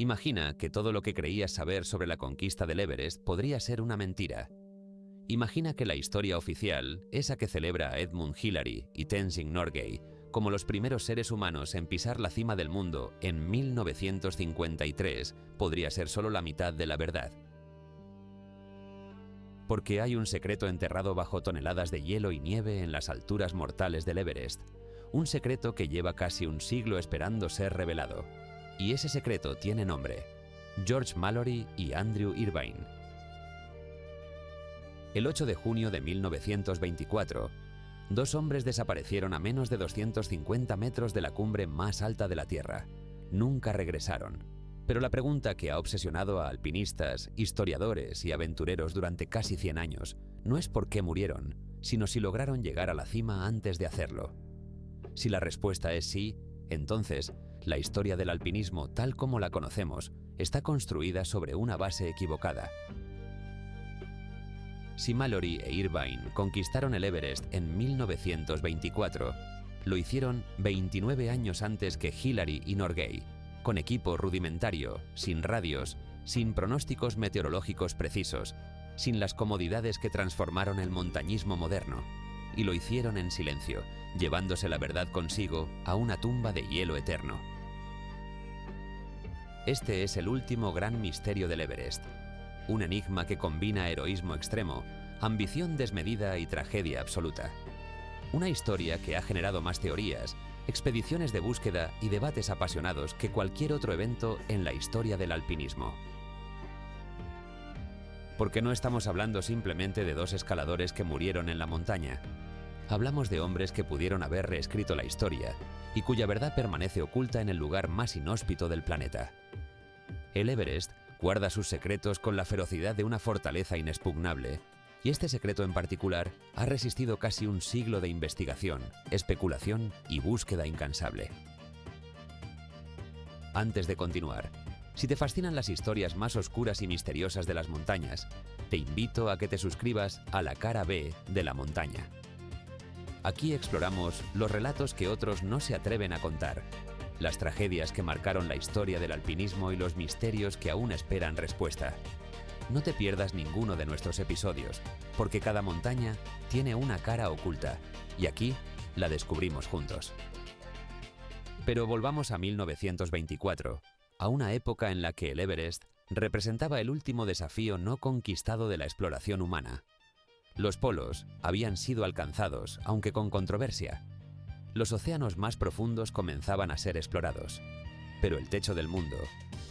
Imagina que todo lo que creías saber sobre la conquista del Everest podría ser una mentira. Imagina que la historia oficial, esa que celebra a Edmund Hillary y Tenzing Norgay como los primeros seres humanos en pisar la cima del mundo en 1953, podría ser solo la mitad de la verdad. Porque hay un secreto enterrado bajo toneladas de hielo y nieve en las alturas mortales del Everest. Un secreto que lleva casi un siglo esperando ser revelado. Y ese secreto tiene nombre: George Mallory y Andrew Irvine. El 8 de junio de 1924, dos hombres desaparecieron a menos de 250 metros de la cumbre más alta de la Tierra. Nunca regresaron. Pero la pregunta que ha obsesionado a alpinistas, historiadores y aventureros durante casi 100 años no es por qué murieron, sino si lograron llegar a la cima antes de hacerlo. Si la respuesta es sí, entonces la historia del alpinismo tal como la conocemos está construida sobre una base equivocada. Si Mallory e Irvine conquistaron el Everest en 1924, lo hicieron 29 años antes que Hillary y Norgay, con equipo rudimentario, sin radios, sin pronósticos meteorológicos precisos, sin las comodidades que transformaron el montañismo moderno. Y lo hicieron en silencio, llevándose la verdad consigo a una tumba de hielo eterno. Este es el último gran misterio del Everest. Un enigma que combina heroísmo extremo, ambición desmedida y tragedia absoluta. Una historia que ha generado más teorías, expediciones de búsqueda y debates apasionados que cualquier otro evento en la historia del alpinismo. Porque no estamos hablando simplemente de dos escaladores que murieron en la montaña. Hablamos de hombres que pudieron haber reescrito la historia y cuya verdad permanece oculta en el lugar más inhóspito del planeta. El Everest guarda sus secretos con la ferocidad de una fortaleza inexpugnable, y este secreto en particular ha resistido casi un siglo de investigación, especulación y búsqueda incansable. Antes de continuar, si te fascinan las historias más oscuras y misteriosas de las montañas, te invito a que te suscribas a la cara B de La Montaña. Aquí exploramos los relatos que otros no se atreven a contar, las tragedias que marcaron la historia del alpinismo y los misterios que aún esperan respuesta. No te pierdas ninguno de nuestros episodios, porque cada montaña tiene una cara oculta, y aquí la descubrimos juntos. Pero volvamos a 1924, a una época en la que el Everest representaba el último desafío no conquistado de la exploración humana. Los polos habían sido alcanzados, aunque con controversia. Los océanos más profundos comenzaban a ser explorados. Pero el techo del mundo,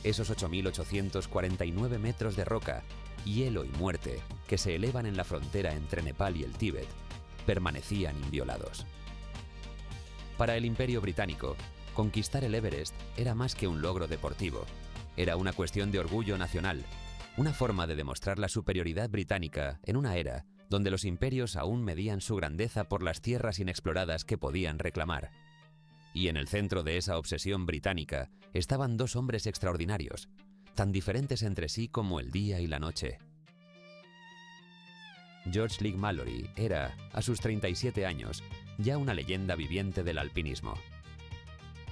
esos 8.849 metros de roca, hielo y muerte que se elevan en la frontera entre Nepal y el Tíbet, permanecían inviolados. Para el Imperio Británico, conquistar el Everest era más que un logro deportivo. Era una cuestión de orgullo nacional, una forma de demostrar la superioridad británica en una era donde los imperios aún medían su grandeza por las tierras inexploradas que podían reclamar. Y en el centro de esa obsesión británica estaban dos hombres extraordinarios, tan diferentes entre sí como el día y la noche. George Leigh Mallory era, a sus 37 años, ya una leyenda viviente del alpinismo.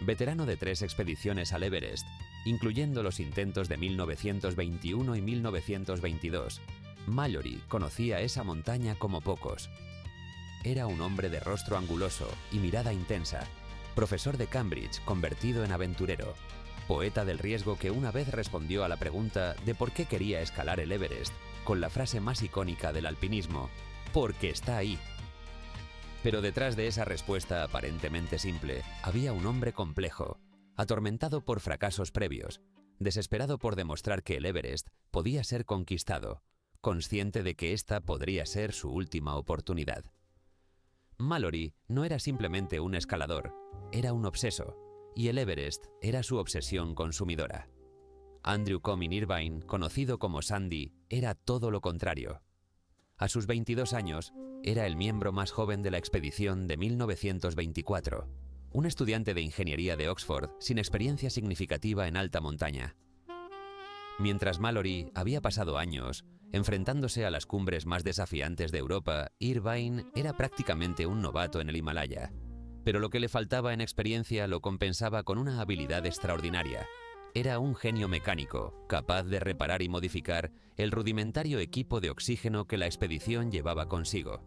Veterano de 3 expediciones al Everest, incluyendo los intentos de 1921 y 1922, Mallory conocía esa montaña como pocos. Era un hombre de rostro anguloso y mirada intensa, profesor de Cambridge convertido en aventurero, poeta del riesgo que una vez respondió a la pregunta de por qué quería escalar el Everest con la frase más icónica del alpinismo: «Porque está ahí». Pero detrás de esa respuesta aparentemente simple había un hombre complejo, atormentado por fracasos previos, desesperado por demostrar que el Everest podía ser conquistado, consciente de que esta podría ser su última oportunidad. Mallory no era simplemente un escalador, era un obseso, y el Everest era su obsesión consumidora. Andrew Comyn Irvine, conocido como Sandy, era todo lo contrario. A sus 22 años, era el miembro más joven de la expedición de 1924, un estudiante de ingeniería de Oxford sin experiencia significativa en alta montaña. Mientras Mallory había pasado años enfrentándose a las cumbres más desafiantes de Europa, Irvine era prácticamente un novato en el Himalaya. Pero lo que le faltaba en experiencia lo compensaba con una habilidad extraordinaria: Era un genio mecánico, capaz de reparar y modificar el rudimentario equipo de oxígeno que la expedición llevaba consigo.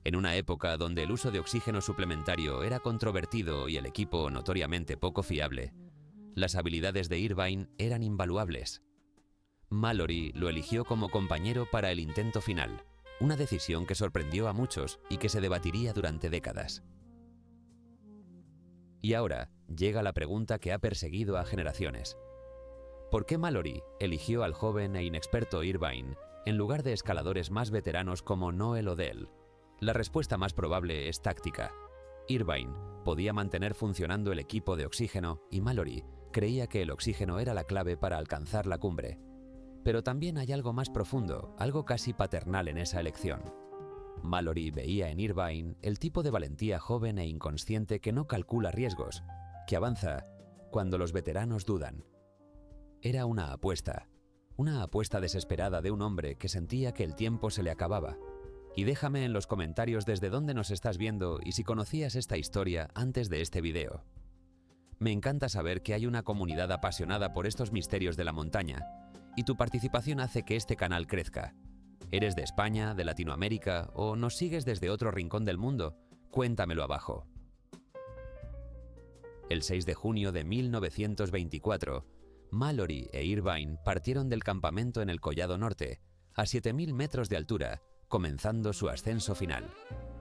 En una época donde el uso de oxígeno suplementario era controvertido y el equipo notoriamente poco fiable, las habilidades de Irvine eran invaluables. Mallory lo eligió como compañero para el intento final, una decisión que sorprendió a muchos y que se debatiría durante décadas. Y ahora llega la pregunta que ha perseguido a generaciones. ¿Por qué Mallory eligió al joven e inexperto Irvine en lugar de escaladores más veteranos como Noel Odell? La respuesta más probable es táctica. Irvine podía mantener funcionando el equipo de oxígeno y Mallory creía que el oxígeno era la clave para alcanzar la cumbre. Pero también hay algo más profundo, algo casi paternal en esa elección. Mallory veía en Irvine el tipo de valentía joven e inconsciente que no calcula riesgos, que avanza cuando los veteranos dudan. Era una apuesta desesperada de un hombre que sentía que el tiempo se le acababa. Y déjame en los comentarios desde dónde nos estás viendo y si conocías esta historia antes de este video. Me encanta saber que hay una comunidad apasionada por estos misterios de la montaña, y tu participación hace que este canal crezca. ¿Eres de España, de Latinoamérica o nos sigues desde otro rincón del mundo? Cuéntamelo abajo. El 6 de junio de 1924, Mallory e Irvine partieron del campamento en el Collado Norte, a 7.000 metros de altura, comenzando su ascenso final.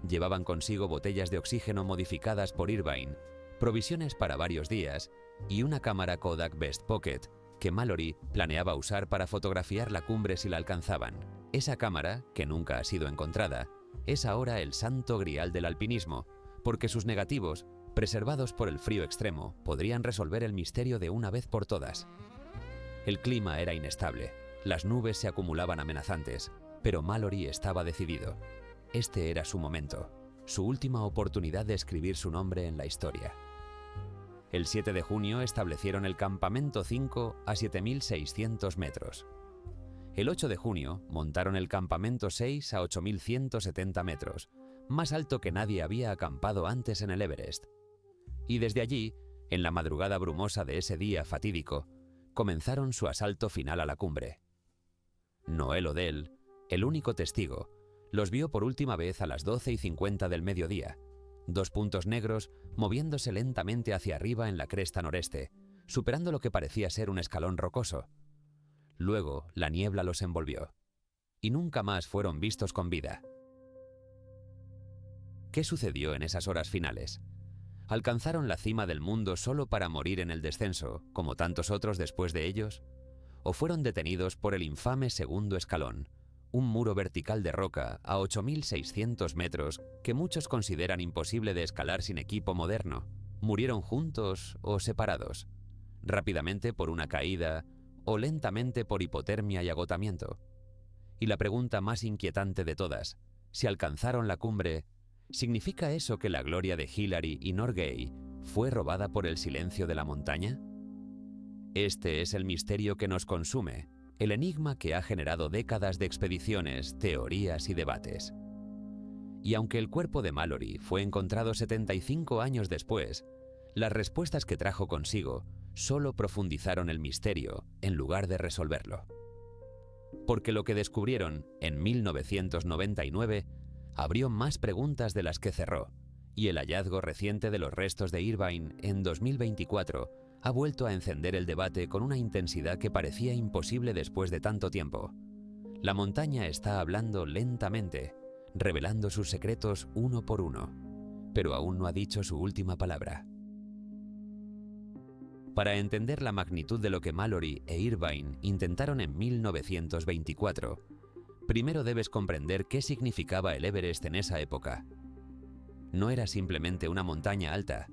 Llevaban consigo botellas de oxígeno modificadas por Irvine, provisiones para varios días y una cámara Kodak Best Pocket que Mallory planeaba usar para fotografiar la cumbre si la alcanzaban. Esa cámara, que nunca ha sido encontrada, es ahora el santo grial del alpinismo, porque sus negativos, preservados por el frío extremo, podrían resolver el misterio de una vez por todas. El clima era inestable, las nubes se acumulaban amenazantes, pero Mallory estaba decidido. Este era su momento, su última oportunidad de escribir su nombre en la historia. El 7 de junio establecieron el campamento 5 a 7.600 metros. El 8 de junio montaron el campamento 6 a 8.170 metros, más alto que nadie había acampado antes en el Everest. Y desde allí, en la madrugada brumosa de ese día fatídico, comenzaron su asalto final a la cumbre. Noel Odell, el único testigo, los vio por última vez a las 12:50 del mediodía, dos puntos negros moviéndose lentamente hacia arriba en la cresta noreste, superando lo que parecía ser un escalón rocoso. Luego, la niebla los envolvió, y nunca más fueron vistos con vida. ¿Qué sucedió en esas horas finales? ¿Alcanzaron la cima del mundo solo para morir en el descenso, como tantos otros después de ellos? ¿O fueron detenidos por el infame segundo escalón, un muro vertical de roca a 8.600 metros que muchos consideran imposible de escalar sin equipo moderno? ¿Murieron juntos o separados? ¿Rápidamente por una caída o lentamente por hipotermia y agotamiento? Y la pregunta más inquietante de todas, si alcanzaron la cumbre, ¿significa eso que la gloria de Hillary y Norgay fue robada por el silencio de la montaña? Este es el misterio que nos consume, el enigma que ha generado décadas de expediciones, teorías y debates. Y aunque el cuerpo de Mallory fue encontrado 75 años después, las respuestas que trajo consigo solo profundizaron el misterio en lugar de resolverlo. Porque lo que descubrieron en 1999 abrió más preguntas de las que cerró, y el hallazgo reciente de los restos de Irvine en 2024 ha vuelto a encender el debate con una intensidad que parecía imposible después de tanto tiempo. La montaña está hablando lentamente, revelando sus secretos uno por uno, pero aún no ha dicho su última palabra. Para entender la magnitud de lo que Mallory e Irvine intentaron en 1924, primero debes comprender qué significaba el Everest en esa época. No era simplemente una montaña alta,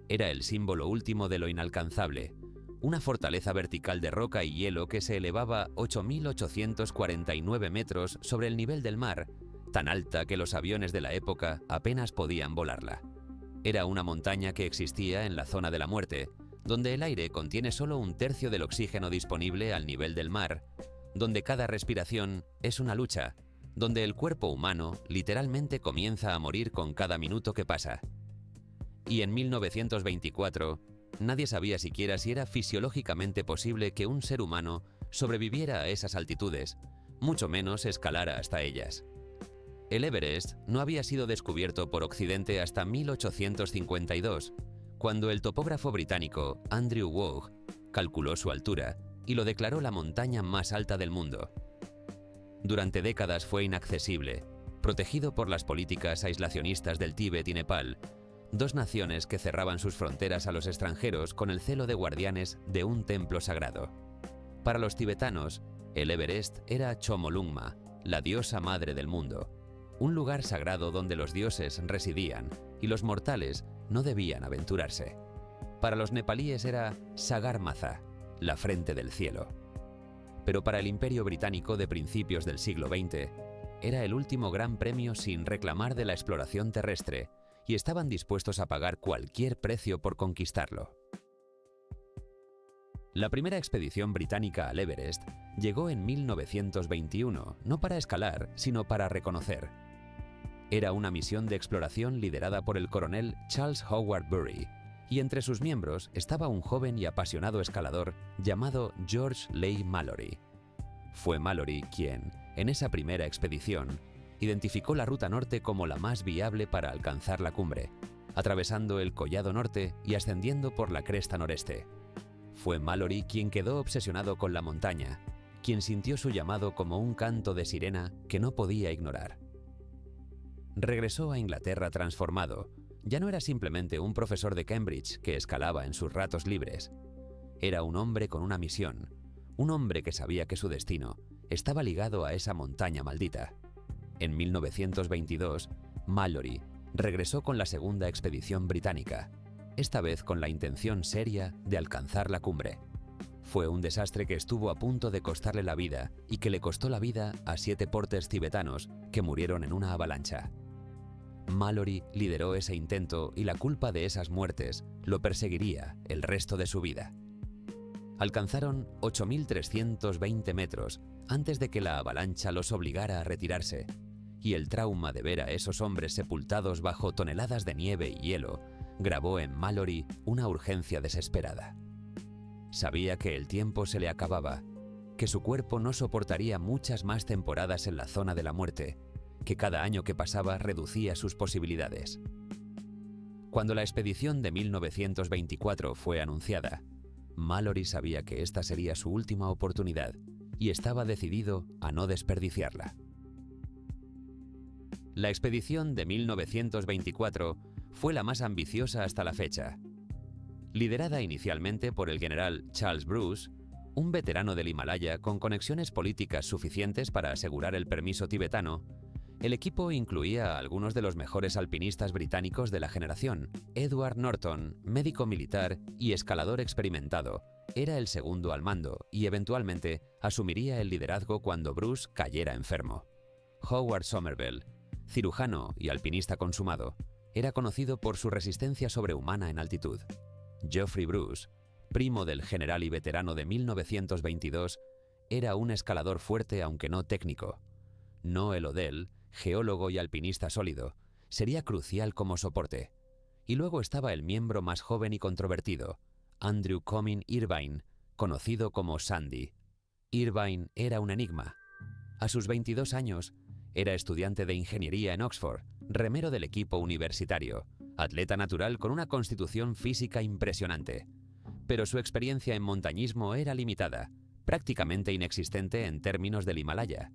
era el símbolo último de lo inalcanzable, una fortaleza vertical de roca y hielo que se elevaba 8.849 metros sobre el nivel del mar, tan alta que los aviones de la época apenas podían volarla. Era una montaña que existía en la zona de la muerte, donde el aire contiene solo un tercio del oxígeno disponible al nivel del mar, donde cada respiración es una lucha, donde el cuerpo humano literalmente comienza a morir con cada minuto que pasa. Y en 1924, Nadie sabía siquiera si era fisiológicamente posible que un ser humano sobreviviera a esas altitudes, mucho menos escalara hasta ellas. El Everest no había sido descubierto por Occidente hasta 1852, cuando el topógrafo británico Andrew Waugh calculó su altura y lo declaró la montaña más alta del mundo. Durante décadas fue inaccesible, protegido por las políticas aislacionistas del Tíbet y Nepal, dos naciones que cerraban sus fronteras a los extranjeros con el celo de guardianes de un templo sagrado. Para los tibetanos, el Everest era Chomolungma, la diosa madre del mundo, un lugar sagrado donde los dioses residían y los mortales no debían aventurarse. Para los nepalíes era Sagarmatha, la frente del cielo. Pero para el Imperio Británico de principios del siglo XX, era el último gran premio sin reclamar de la exploración terrestre, y estaban dispuestos a pagar cualquier precio por conquistarlo. La primera expedición británica al Everest llegó en 1921, no para escalar, sino para reconocer. Era una misión de exploración liderada por el coronel Charles Howard Bury, y entre sus miembros estaba un joven y apasionado escalador llamado George Leigh Mallory. Fue Mallory quien, en esa primera expedición, identificó la ruta norte como la más viable para alcanzar la cumbre, atravesando el Collado Norte y ascendiendo por la cresta noreste. Fue Mallory quien quedó obsesionado con la montaña, quien sintió su llamado como un canto de sirena que no podía ignorar. Regresó a Inglaterra transformado. Ya no era simplemente un profesor de Cambridge que escalaba en sus ratos libres. Era un hombre con una misión, un hombre que sabía que su destino estaba ligado a esa montaña maldita. En 1922, Mallory regresó con la segunda expedición británica, esta vez con la intención seria de alcanzar la cumbre. Fue un desastre que estuvo a punto de costarle la vida y que le costó la vida a 7 porters tibetanos que murieron en una avalancha. Mallory lideró ese intento y la culpa de esas muertes lo perseguiría el resto de su vida. Alcanzaron 8.320 metros antes de que la avalancha los obligara a retirarse, y el trauma de ver a esos hombres sepultados bajo toneladas de nieve y hielo grabó en Mallory una urgencia desesperada. Sabía que el tiempo se le acababa, que su cuerpo no soportaría muchas más temporadas en la zona de la muerte, que cada año que pasaba reducía sus posibilidades. Cuando la expedición de 1924 fue anunciada, Mallory sabía que esta sería su última oportunidad y estaba decidido a no desperdiciarla. La expedición de 1924 fue la más ambiciosa hasta la fecha. Liderada inicialmente por el general Charles Bruce, un veterano del Himalaya con conexiones políticas suficientes para asegurar el permiso tibetano, el equipo incluía a algunos de los mejores alpinistas británicos de la generación. Edward Norton, médico militar y escalador experimentado, era el segundo al mando y eventualmente asumiría el liderazgo cuando Bruce cayera enfermo. Howard Somerville, cirujano y alpinista consumado, era conocido por su resistencia sobrehumana en altitud. Geoffrey Bruce, primo del general y veterano de 1922, era un escalador fuerte aunque no técnico. Noel Odell, geólogo y alpinista sólido, sería crucial como soporte. Y luego estaba el miembro más joven y controvertido, Andrew Comyn Irvine, conocido como Sandy. Irvine era un enigma. A sus 22 años, era estudiante de ingeniería en Oxford, remero del equipo universitario, atleta natural con una constitución física impresionante. Pero su experiencia en montañismo era limitada, prácticamente inexistente en términos del Himalaya.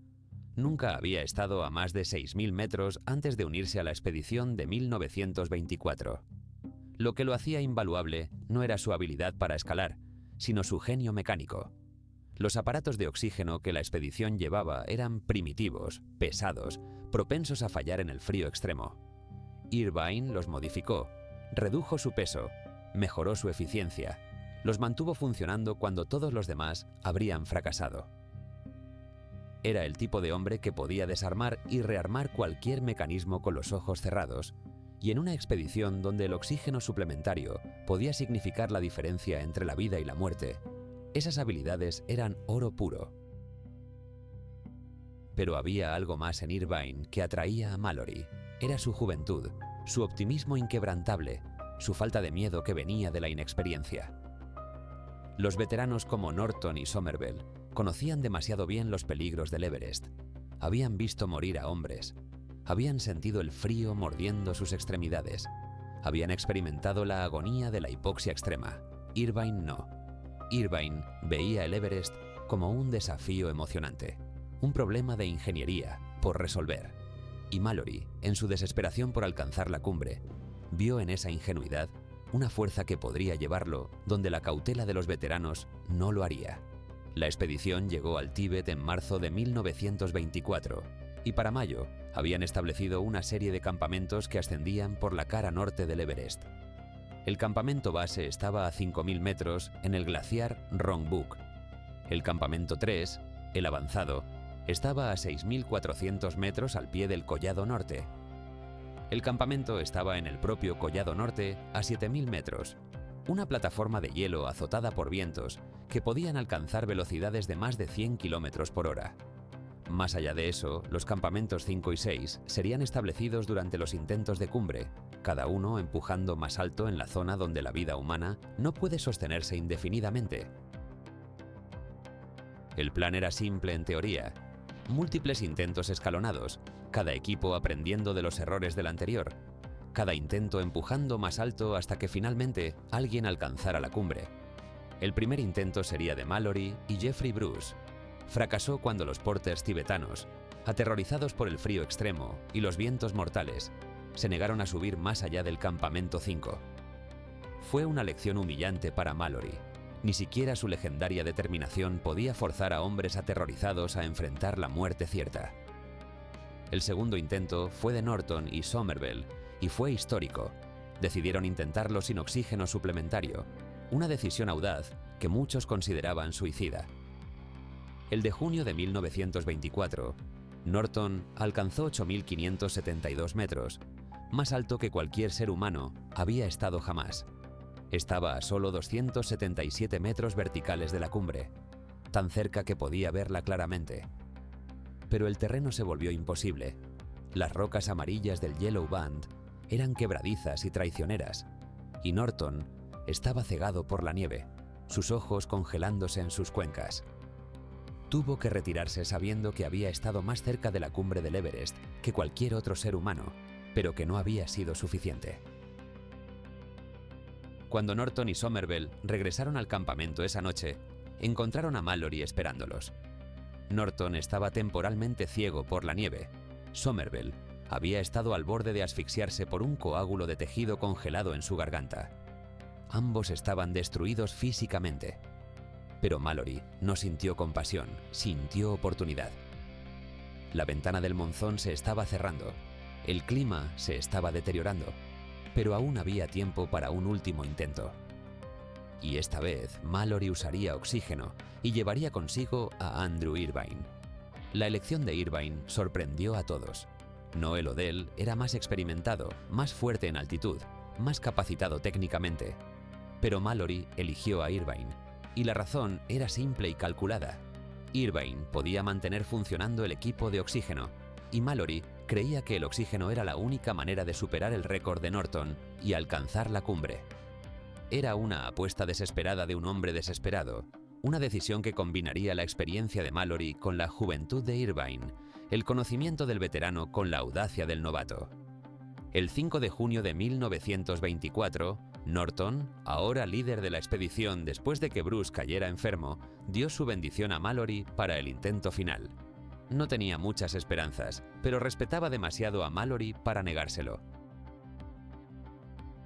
Nunca había estado a más de 6.000 metros antes de unirse a la expedición de 1924. Lo que lo hacía invaluable no era su habilidad para escalar, sino su genio mecánico. Los aparatos de oxígeno que la expedición llevaba eran primitivos, pesados, propensos a fallar en el frío extremo. Irvine los modificó, redujo su peso, mejoró su eficiencia, los mantuvo funcionando cuando todos los demás habrían fracasado. Era el tipo de hombre que podía desarmar y rearmar cualquier mecanismo con los ojos cerrados, y en una expedición donde el oxígeno suplementario podía significar la diferencia entre la vida y la muerte, esas habilidades eran oro puro. Pero había algo más en Irvine que atraía a Mallory. Era su juventud, su optimismo inquebrantable, su falta de miedo que venía de la inexperiencia. Los veteranos como Norton y Somervell conocían demasiado bien los peligros del Everest. Habían visto morir a hombres. Habían sentido el frío mordiendo sus extremidades. Habían experimentado la agonía de la hipoxia extrema. Irvine no. Irvine veía el Everest como un desafío emocionante, un problema de ingeniería por resolver. Y Mallory, en su desesperación por alcanzar la cumbre, vio en esa ingenuidad una fuerza que podría llevarlo donde la cautela de los veteranos no lo haría. La expedición llegó al Tíbet en marzo de 1924 y para mayo habían establecido una serie de campamentos que ascendían por la cara norte del Everest. El campamento base estaba a 5.000 metros en el glaciar Rongbuk. El campamento 3, el avanzado, estaba a 6.400 metros al pie del Collado Norte. El campamento estaba en el propio Collado Norte a 7.000 metros, una plataforma de hielo azotada por vientos que podían alcanzar velocidades de más de 100 km por hora. Más allá de eso, los campamentos 5 y 6 serían establecidos durante los intentos de cumbre, cada uno empujando más alto en la zona donde la vida humana no puede sostenerse indefinidamente. El plan era simple en teoría. Múltiples intentos escalonados, cada equipo aprendiendo de los errores del anterior, cada intento empujando más alto hasta que finalmente alguien alcanzara la cumbre. El primer intento sería de Mallory y Jeffrey Bruce. Fracasó cuando los porters tibetanos, aterrorizados por el frío extremo y los vientos mortales, se negaron a subir más allá del campamento 5. Fue una lección humillante para Mallory. Ni siquiera su legendaria determinación podía forzar a hombres aterrorizados a enfrentar la muerte cierta. El segundo intento fue de Norton y Somervell y fue histórico. Decidieron intentarlo sin oxígeno suplementario, una decisión audaz que muchos consideraban suicida. El de junio de 1924, Norton alcanzó 8.572 metros, más alto que cualquier ser humano había estado jamás. Estaba a solo 277 metros verticales de la cumbre, tan cerca que podía verla claramente. Pero el terreno se volvió imposible. Las rocas amarillas del Yellow Band eran quebradizas y traicioneras, y Norton estaba cegado por la nieve, sus ojos congelándose en sus cuencas. Tuvo que retirarse sabiendo que había estado más cerca de la cumbre del Everest que cualquier otro ser humano, pero que no había sido suficiente. Cuando Norton y Somervell regresaron al campamento esa noche, encontraron a Mallory esperándolos. Norton estaba temporalmente ciego por la nieve. Somervell había estado al borde de asfixiarse por un coágulo de tejido congelado en su garganta. Ambos estaban destruidos físicamente. Pero Mallory no sintió compasión, sintió oportunidad. La ventana del monzón se estaba cerrando, el clima se estaba deteriorando, pero aún había tiempo para un último intento. Y esta vez Mallory usaría oxígeno y llevaría consigo a Andrew Irvine. La elección de Irvine sorprendió a todos. Noel Odell era más experimentado, más fuerte en altitud, más capacitado técnicamente. Pero Mallory eligió a Irvine. Y la razón era simple y calculada. Irvine podía mantener funcionando el equipo de oxígeno, y Mallory creía que el oxígeno era la única manera de superar el récord de Norton y alcanzar la cumbre. Era una apuesta desesperada de un hombre desesperado, una decisión que combinaría la experiencia de Mallory con la juventud de Irvine, el conocimiento del veterano con la audacia del novato. El 5 de junio de 1924, Norton, ahora líder de la expedición después de que Bruce cayera enfermo, dio su bendición a Mallory para el intento final. No tenía muchas esperanzas, pero respetaba demasiado a Mallory para negárselo.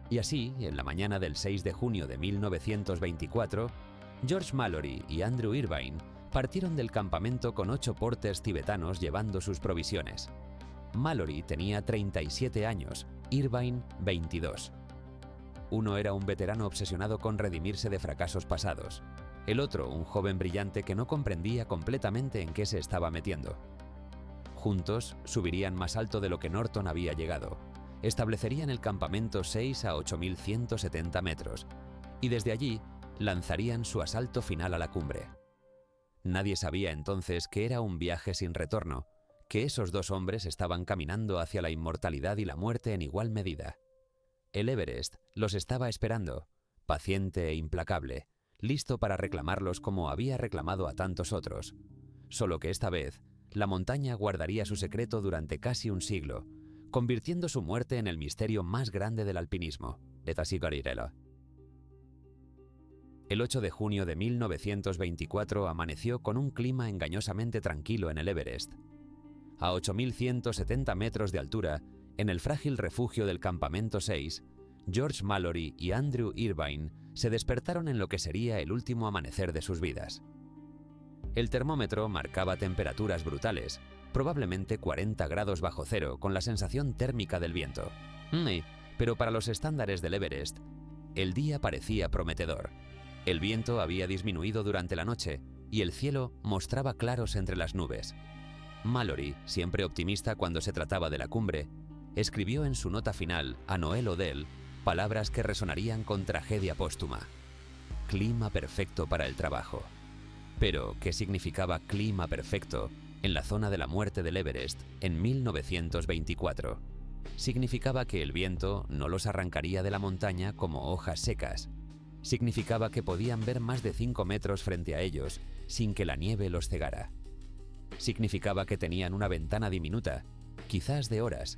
Y así, en la mañana del 6 de junio de 1924, George Mallory y Andrew Irvine partieron del campamento con 8 porters tibetanos llevando sus provisiones. Mallory tenía 37 años, Irvine 22. Uno era un veterano obsesionado con redimirse de fracasos pasados. El otro, un joven brillante que no comprendía completamente en qué se estaba metiendo. Juntos, subirían más alto de lo que Norton había llegado. Establecerían el campamento 6 a 8.170 metros, y desde allí lanzarían su asalto final a la cumbre. Nadie sabía entonces que era un viaje sin retorno, que esos dos hombres estaban caminando hacia la inmortalidad y la muerte en igual medida. El Everest los estaba esperando, paciente e implacable, listo para reclamarlos como había reclamado a tantos otros. Solo que esta vez, la montaña guardaría su secreto durante casi un siglo, convirtiendo su muerte en el misterio más grande del alpinismo. El 8 de junio de 1924 amaneció con un clima engañosamente tranquilo en el Everest. A 8.170 metros de altura, en el frágil refugio del Campamento 6, George Mallory y Andrew Irvine se despertaron en lo que sería el último amanecer de sus vidas. El termómetro marcaba temperaturas brutales, probablemente 40 grados bajo cero, con la sensación térmica del viento. Pero para los estándares del Everest, el día parecía prometedor. El viento había disminuido durante la noche y el cielo mostraba claros entre las nubes. Mallory, siempre optimista cuando se trataba de la cumbre, escribió en su nota final a Noel Odell palabras que resonarían con tragedia póstuma. Clima perfecto para el trabajo. Pero, ¿qué significaba clima perfecto en la zona de la muerte del Everest en 1924? Significaba que el viento no los arrancaría de la montaña como hojas secas. Significaba que podían ver más de 5 metros frente a ellos sin que la nieve los cegara. Significaba que tenían una ventana diminuta, quizás de horas,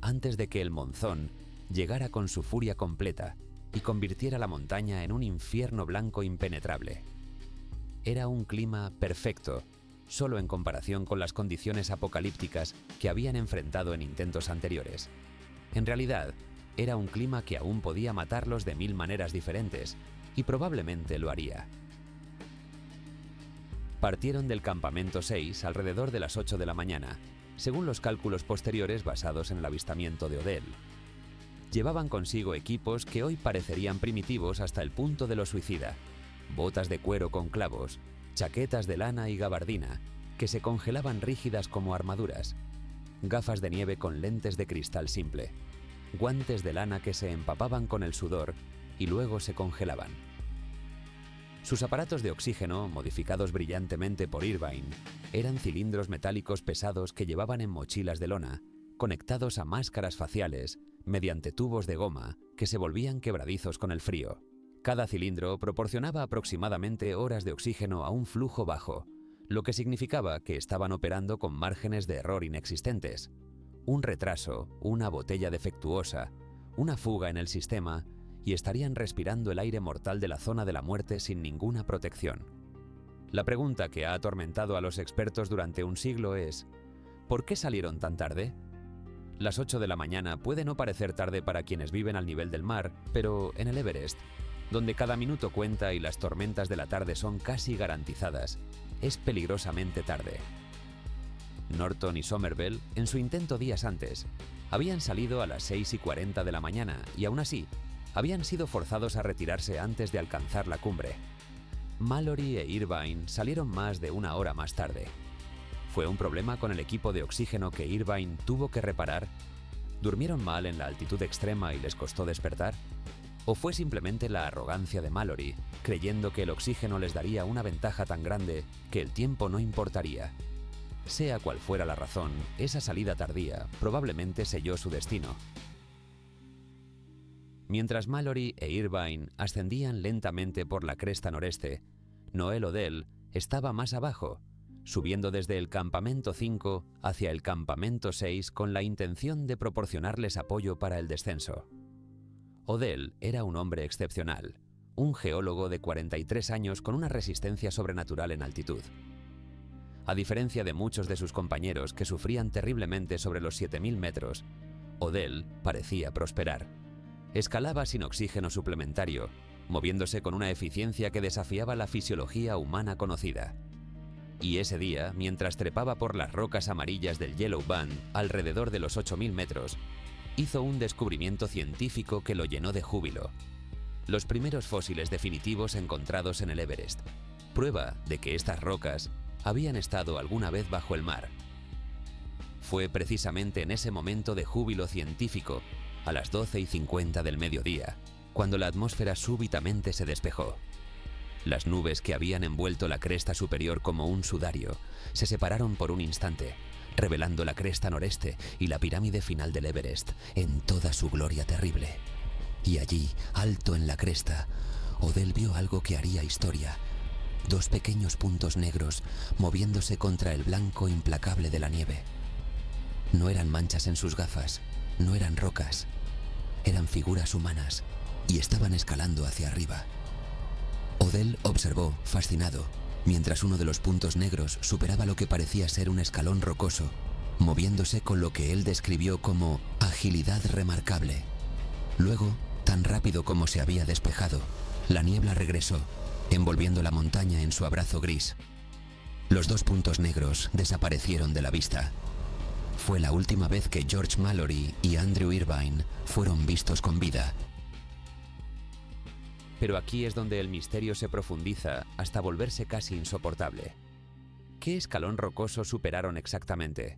antes de que el monzón llegara con su furia completa y convirtiera la montaña en un infierno blanco impenetrable. Era un clima perfecto, solo en comparación con las condiciones apocalípticas que habían enfrentado en intentos anteriores. En realidad, era un clima que aún podía matarlos de 1000 maneras diferentes, y probablemente lo haría. Partieron del Campamento 6 alrededor de las 8 de la mañana, según los cálculos posteriores basados en el avistamiento de Odell. Llevaban consigo equipos que hoy parecerían primitivos hasta el punto de lo suicida: botas de cuero con clavos, chaquetas de lana y gabardina, que se congelaban rígidas como armaduras, gafas de nieve con lentes de cristal simple, guantes de lana que se empapaban con el sudor y luego se congelaban. Sus aparatos de oxígeno, modificados brillantemente por Irvine, eran cilindros metálicos pesados que llevaban en mochilas de lona, conectados a máscaras faciales mediante tubos de goma que se volvían quebradizos con el frío. Cada cilindro proporcionaba aproximadamente horas de oxígeno a un flujo bajo, lo que significaba que estaban operando con márgenes de error inexistentes. Un retraso, una botella defectuosa, una fuga en el sistema, y estarían respirando el aire mortal de la zona de la muerte sin ninguna protección. La pregunta que ha atormentado a los expertos durante un siglo es: ¿por qué salieron tan tarde? Las 8 de la mañana puede no parecer tarde para quienes viven al nivel del mar, pero en el Everest, donde cada minuto cuenta y las tormentas de la tarde son casi garantizadas, es peligrosamente tarde. Norton y Somerville, en su intento días antes, habían salido a las 6:40 de la mañana y aún así, habían sido forzados a retirarse antes de alcanzar la cumbre. Mallory e Irvine salieron más de una hora más tarde. ¿Fue un problema con el equipo de oxígeno que Irvine tuvo que reparar? ¿Durmieron mal en la altitud extrema y les costó despertar? ¿O fue simplemente la arrogancia de Mallory, creyendo que el oxígeno les daría una ventaja tan grande que el tiempo no importaría? Sea cual fuera la razón, esa salida tardía probablemente selló su destino. Mientras Mallory e Irvine ascendían lentamente por la cresta noreste, Noel Odell estaba más abajo, subiendo desde el Campamento 5 hacia el Campamento 6 con la intención de proporcionarles apoyo para el descenso. Odell era un hombre excepcional, un geólogo de 43 años con una resistencia sobrenatural en altitud. A diferencia de muchos de sus compañeros que sufrían terriblemente sobre los 7000 metros, Odell parecía prosperar. Escalaba sin oxígeno suplementario, moviéndose con una eficiencia que desafiaba la fisiología humana conocida. Y ese día, mientras trepaba por las rocas amarillas del Yellow Band alrededor de los 8000 metros, hizo un descubrimiento científico que lo llenó de júbilo. Los primeros fósiles definitivos encontrados en el Everest, prueba de que estas rocas habían estado alguna vez bajo el mar. Fue precisamente en ese momento de júbilo científico, a las 12:50 del mediodía, cuando la atmósfera súbitamente se despejó. Las nubes que habían envuelto la cresta superior como un sudario se separaron por un instante, revelando la cresta noreste y la pirámide final del Everest en toda su gloria terrible. Y allí, alto en la cresta, Odell vio algo que haría historia. 2 pequeños puntos negros moviéndose contra el blanco implacable de la nieve. No eran manchas en sus gafas, no eran rocas, eran figuras humanas y estaban escalando hacia arriba. Odell observó, fascinado, mientras uno de los puntos negros superaba lo que parecía ser un escalón rocoso, moviéndose con lo que él describió como agilidad remarcable. Luego, tan rápido como se había despejado, la niebla regresó, envolviendo la montaña en su abrazo gris. Los 2 puntos negros desaparecieron de la vista. Fue la última vez que George Mallory y Andrew Irvine fueron vistos con vida. Pero aquí es donde el misterio se profundiza hasta volverse casi insoportable. ¿Qué escalón rocoso superaron exactamente?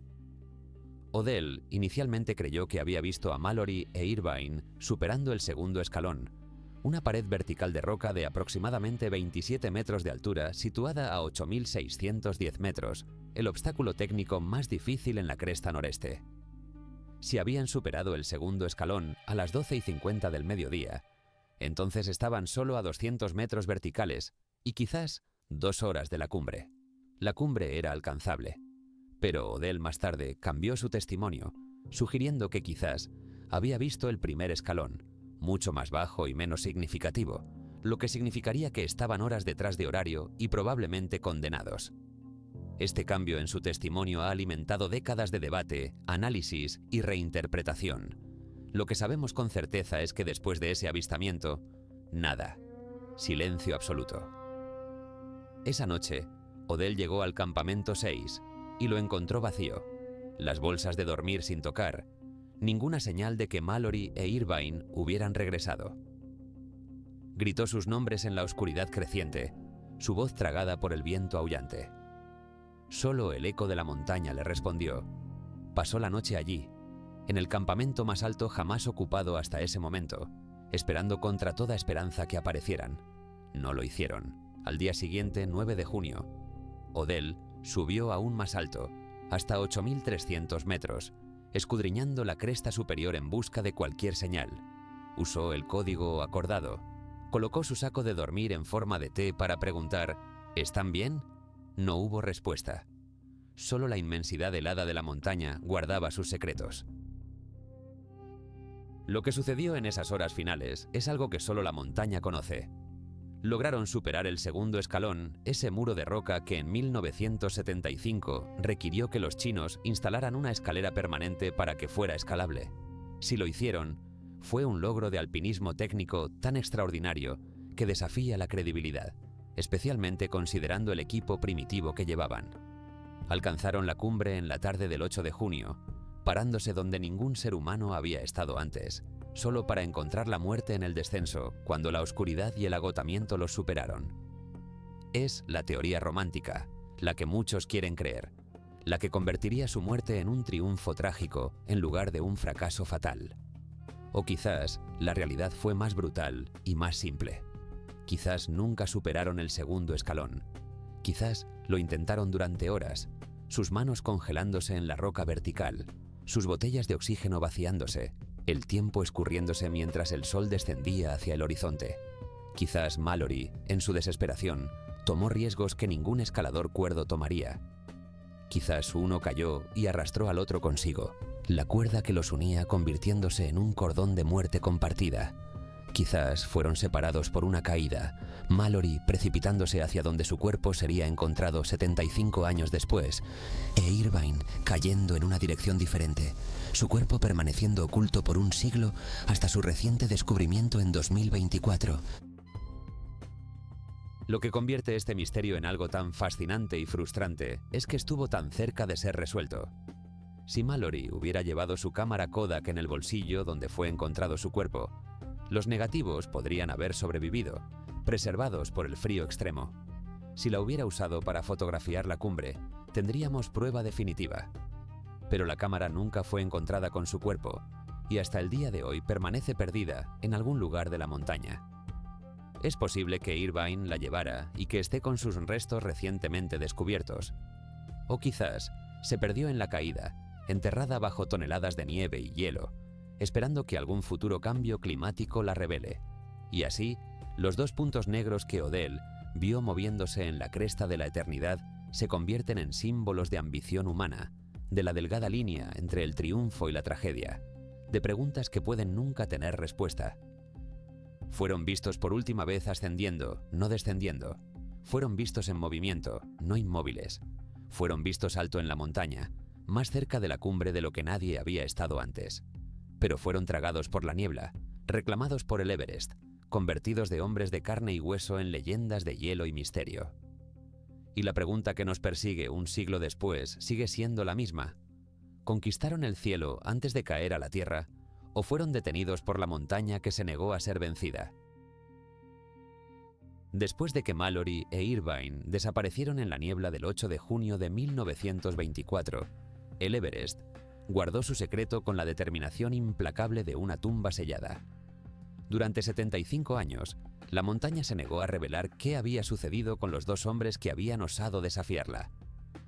Odell inicialmente creyó que había visto a Mallory e Irvine superando el segundo escalón, una pared vertical de roca de aproximadamente 27 metros de altura situada a 8.610 metros, el obstáculo técnico más difícil en la cresta noreste. Si habían superado el segundo escalón a las 12:50 del mediodía, entonces estaban solo a 200 metros verticales y quizás 2 horas de la cumbre. La cumbre era alcanzable, pero Odell más tarde cambió su testimonio, sugiriendo que quizás había visto el primer escalón, mucho más bajo y menos significativo, lo que significaría que estaban horas detrás de horario y probablemente condenados. Este cambio en su testimonio ha alimentado décadas de debate, análisis y reinterpretación. Lo que sabemos con certeza es que después de ese avistamiento, nada. Silencio absoluto. Esa noche, Odell llegó al campamento 6 y lo encontró vacío. Las bolsas de dormir sin tocar. Ninguna señal de que Mallory e Irvine hubieran regresado. Gritó sus nombres en la oscuridad creciente, su voz tragada por el viento aullante. Solo el eco de la montaña le respondió. Pasó la noche allí, en el campamento más alto jamás ocupado hasta ese momento, esperando contra toda esperanza que aparecieran. No lo hicieron. Al día siguiente, 9 de junio, Odell subió aún más alto, hasta 8.300 metros, escudriñando la cresta superior en busca de cualquier señal. Usó el código acordado. Colocó su saco de dormir en forma de T para preguntar ¿están bien? No hubo respuesta. Solo la inmensidad helada de la montaña guardaba sus secretos. Lo que sucedió en esas horas finales es algo que solo la montaña conoce. Lograron superar el segundo escalón, ese muro de roca que en 1975 requirió que los chinos instalaran una escalera permanente para que fuera escalable. Si lo hicieron, fue un logro de alpinismo técnico tan extraordinario que desafía la credibilidad, especialmente considerando el equipo primitivo que llevaban. Alcanzaron la cumbre en la tarde del 8 de junio, parándose donde ningún ser humano había estado antes, solo para encontrar la muerte en el descenso cuando la oscuridad y el agotamiento los superaron. Es la teoría romántica, la que muchos quieren creer, la que convertiría su muerte en un triunfo trágico en lugar de un fracaso fatal. O quizás la realidad fue más brutal y más simple. Quizás nunca superaron el segundo escalón. Quizás lo intentaron durante horas, sus manos congelándose en la roca vertical, sus botellas de oxígeno vaciándose, el tiempo escurriéndose mientras el sol descendía hacia el horizonte. Quizás Mallory, en su desesperación, tomó riesgos que ningún escalador cuerdo tomaría. Quizás uno cayó y arrastró al otro consigo, la cuerda que los unía convirtiéndose en un cordón de muerte compartida. Quizás fueron separados por una caída, Mallory precipitándose hacia donde su cuerpo sería encontrado 75 años después, e Irvine cayendo en una dirección diferente, su cuerpo permaneciendo oculto por un siglo hasta su reciente descubrimiento en 2024. Lo que convierte este misterio en algo tan fascinante y frustrante es que estuvo tan cerca de ser resuelto. Si Mallory hubiera llevado su cámara Kodak en el bolsillo donde fue encontrado su cuerpo, los negativos podrían haber sobrevivido, preservados por el frío extremo. Si la hubiera usado para fotografiar la cumbre, tendríamos prueba definitiva. Pero la cámara nunca fue encontrada con su cuerpo, y hasta el día de hoy permanece perdida en algún lugar de la montaña. Es posible que Irvine la llevara y que esté con sus restos recientemente descubiertos. O quizás se perdió en la caída, enterrada bajo toneladas de nieve y hielo, esperando que algún futuro cambio climático la revele. Y así, los dos puntos negros que Odell vio moviéndose en la cresta de la eternidad se convierten en símbolos de ambición humana, de la delgada línea entre el triunfo y la tragedia, de preguntas que pueden nunca tener respuesta. Fueron vistos por última vez ascendiendo, no descendiendo. Fueron vistos en movimiento, no inmóviles. Fueron vistos alto en la montaña, más cerca de la cumbre de lo que nadie había estado antes. Pero fueron tragados por la niebla, reclamados por el Everest, convertidos de hombres de carne y hueso en leyendas de hielo y misterio. Y la pregunta que nos persigue un siglo después sigue siendo la misma. ¿Conquistaron el cielo antes de caer a la tierra o fueron detenidos por la montaña que se negó a ser vencida? Después de que Mallory e Irvine desaparecieron en la niebla del 8 de junio de 1924, el Everest guardó su secreto con la determinación implacable de una tumba sellada. Durante 75 años, la montaña se negó a revelar qué había sucedido con los dos hombres que habían osado desafiarla.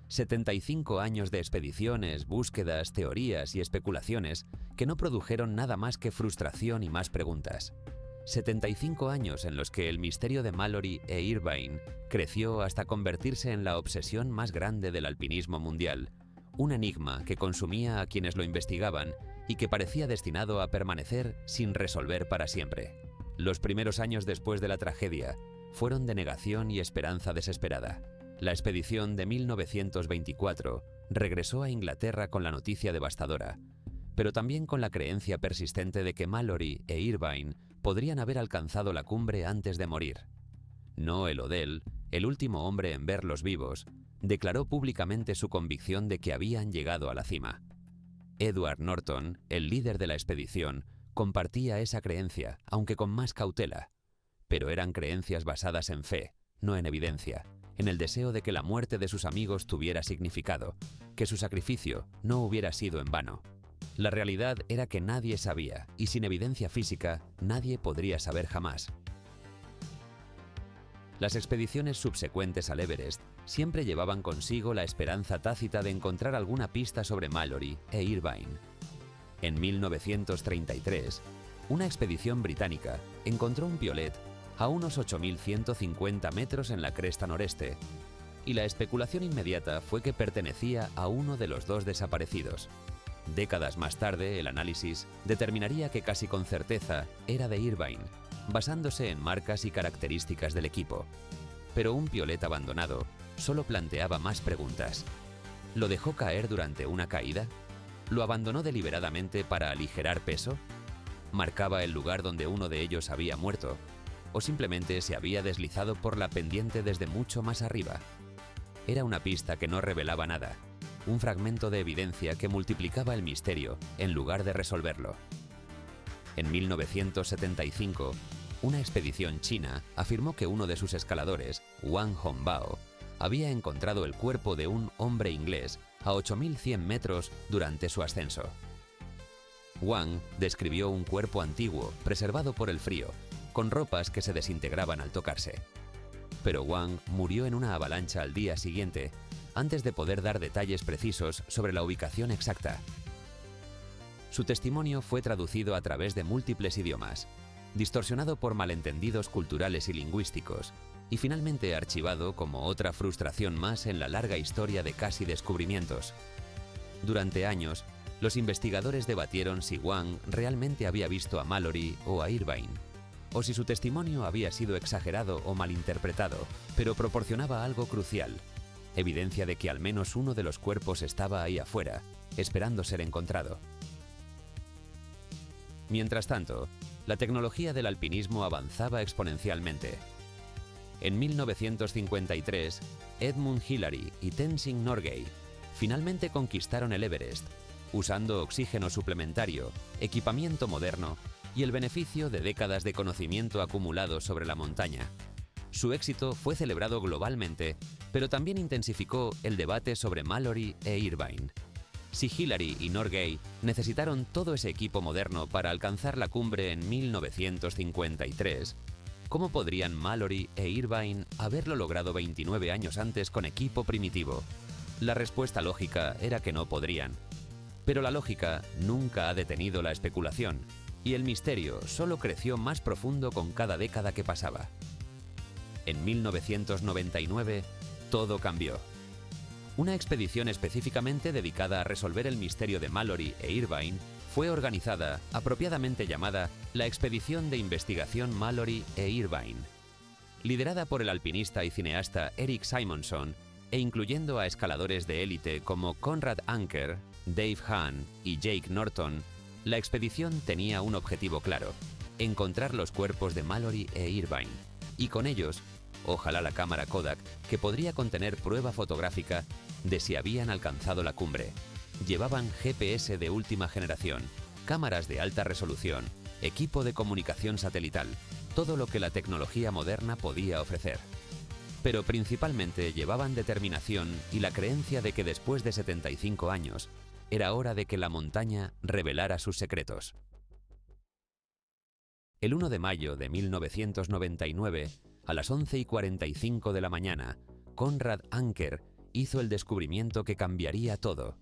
75 años de expediciones, búsquedas, teorías y especulaciones que no produjeron nada más que frustración y más preguntas. 75 años en los que el misterio de Mallory e Irvine creció hasta convertirse en la obsesión más grande del alpinismo mundial, un enigma que consumía a quienes lo investigaban y que parecía destinado a permanecer sin resolver para siempre. Los primeros años después de la tragedia fueron de negación y esperanza desesperada. La expedición de 1924 regresó a Inglaterra con la noticia devastadora, pero también con la creencia persistente de que Mallory e Irvine podrían haber alcanzado la cumbre antes de morir. Noel Odell, el último hombre en verlos vivos, declaró públicamente su convicción de que habían llegado a la cima. Edward Norton, el líder de la expedición, compartía esa creencia, aunque con más cautela. Pero eran creencias basadas en fe, no en evidencia, en el deseo de que la muerte de sus amigos tuviera significado, que su sacrificio no hubiera sido en vano. La realidad era que nadie sabía, y sin evidencia física, nadie podría saber jamás. Las expediciones subsecuentes al Everest siempre llevaban consigo la esperanza tácita de encontrar alguna pista sobre Mallory e Irvine. En 1933, una expedición británica encontró un piolet a unos 8.150 metros en la cresta noreste, y la especulación inmediata fue que pertenecía a uno de los dos desaparecidos. Décadas más tarde, el análisis determinaría que casi con certeza era de Irvine, basándose en marcas y características del equipo. Pero un piolet abandonado solo planteaba más preguntas. ¿Lo dejó caer durante una caída? ¿Lo abandonó deliberadamente para aligerar peso? ¿Marcaba el lugar donde uno de ellos había muerto? ¿O simplemente se había deslizado por la pendiente desde mucho más arriba? Era una pista que no revelaba nada, un fragmento de evidencia que multiplicaba el misterio en lugar de resolverlo. En 1975, una expedición china afirmó que uno de sus escaladores, Wang Hongbao, había encontrado el cuerpo de un hombre inglés a 8.100 metros durante su ascenso. Wang describió un cuerpo antiguo, preservado por el frío, con ropas que se desintegraban al tocarse. Pero Wang murió en una avalancha al día siguiente, antes de poder dar detalles precisos sobre la ubicación exacta. Su testimonio fue traducido a través de múltiples idiomas, distorsionado por malentendidos culturales y lingüísticos, y finalmente archivado como otra frustración más en la larga historia de casi descubrimientos. Durante años, los investigadores debatieron si Wang realmente había visto a Mallory o a Irvine, o si su testimonio había sido exagerado o malinterpretado, pero proporcionaba algo crucial: evidencia de que al menos uno de los cuerpos estaba ahí afuera, esperando ser encontrado. Mientras tanto, la tecnología del alpinismo avanzaba exponencialmente. En 1953, Edmund Hillary y Tenzing Norgay finalmente conquistaron el Everest, usando oxígeno suplementario, equipamiento moderno y el beneficio de décadas de conocimiento acumulado sobre la montaña. Su éxito fue celebrado globalmente, pero también intensificó el debate sobre Mallory e Irvine. Si Hillary y Norgay necesitaron todo ese equipo moderno para alcanzar la cumbre en 1953, ¿cómo podrían Mallory e Irvine haberlo logrado 29 años antes con equipo primitivo? La respuesta lógica era que no podrían. Pero la lógica nunca ha detenido la especulación, y el misterio solo creció más profundo con cada década que pasaba. En 1999, todo cambió. Una expedición específicamente dedicada a resolver el misterio de Mallory e Irvine fue organizada, apropiadamente llamada la Expedición de Investigación Mallory e Irvine. Liderada por el alpinista y cineasta Eric Simonson e incluyendo a escaladores de élite como Conrad Anker, Dave Hahn y Jake Norton, la expedición tenía un objetivo claro: encontrar los cuerpos de Mallory e Irvine, y con ellos, ojalá la cámara Kodak, que podría contener prueba fotográfica de si habían alcanzado la cumbre. Llevaban GPS de última generación, cámaras de alta resolución, equipo de comunicación satelital, todo lo que la tecnología moderna podía ofrecer. Pero principalmente llevaban determinación y la creencia de que después de 75 años, era hora de que la montaña revelara sus secretos. El 1 de mayo de 1999, a las 11:45 de la mañana, Conrad Anker hizo el descubrimiento que cambiaría todo.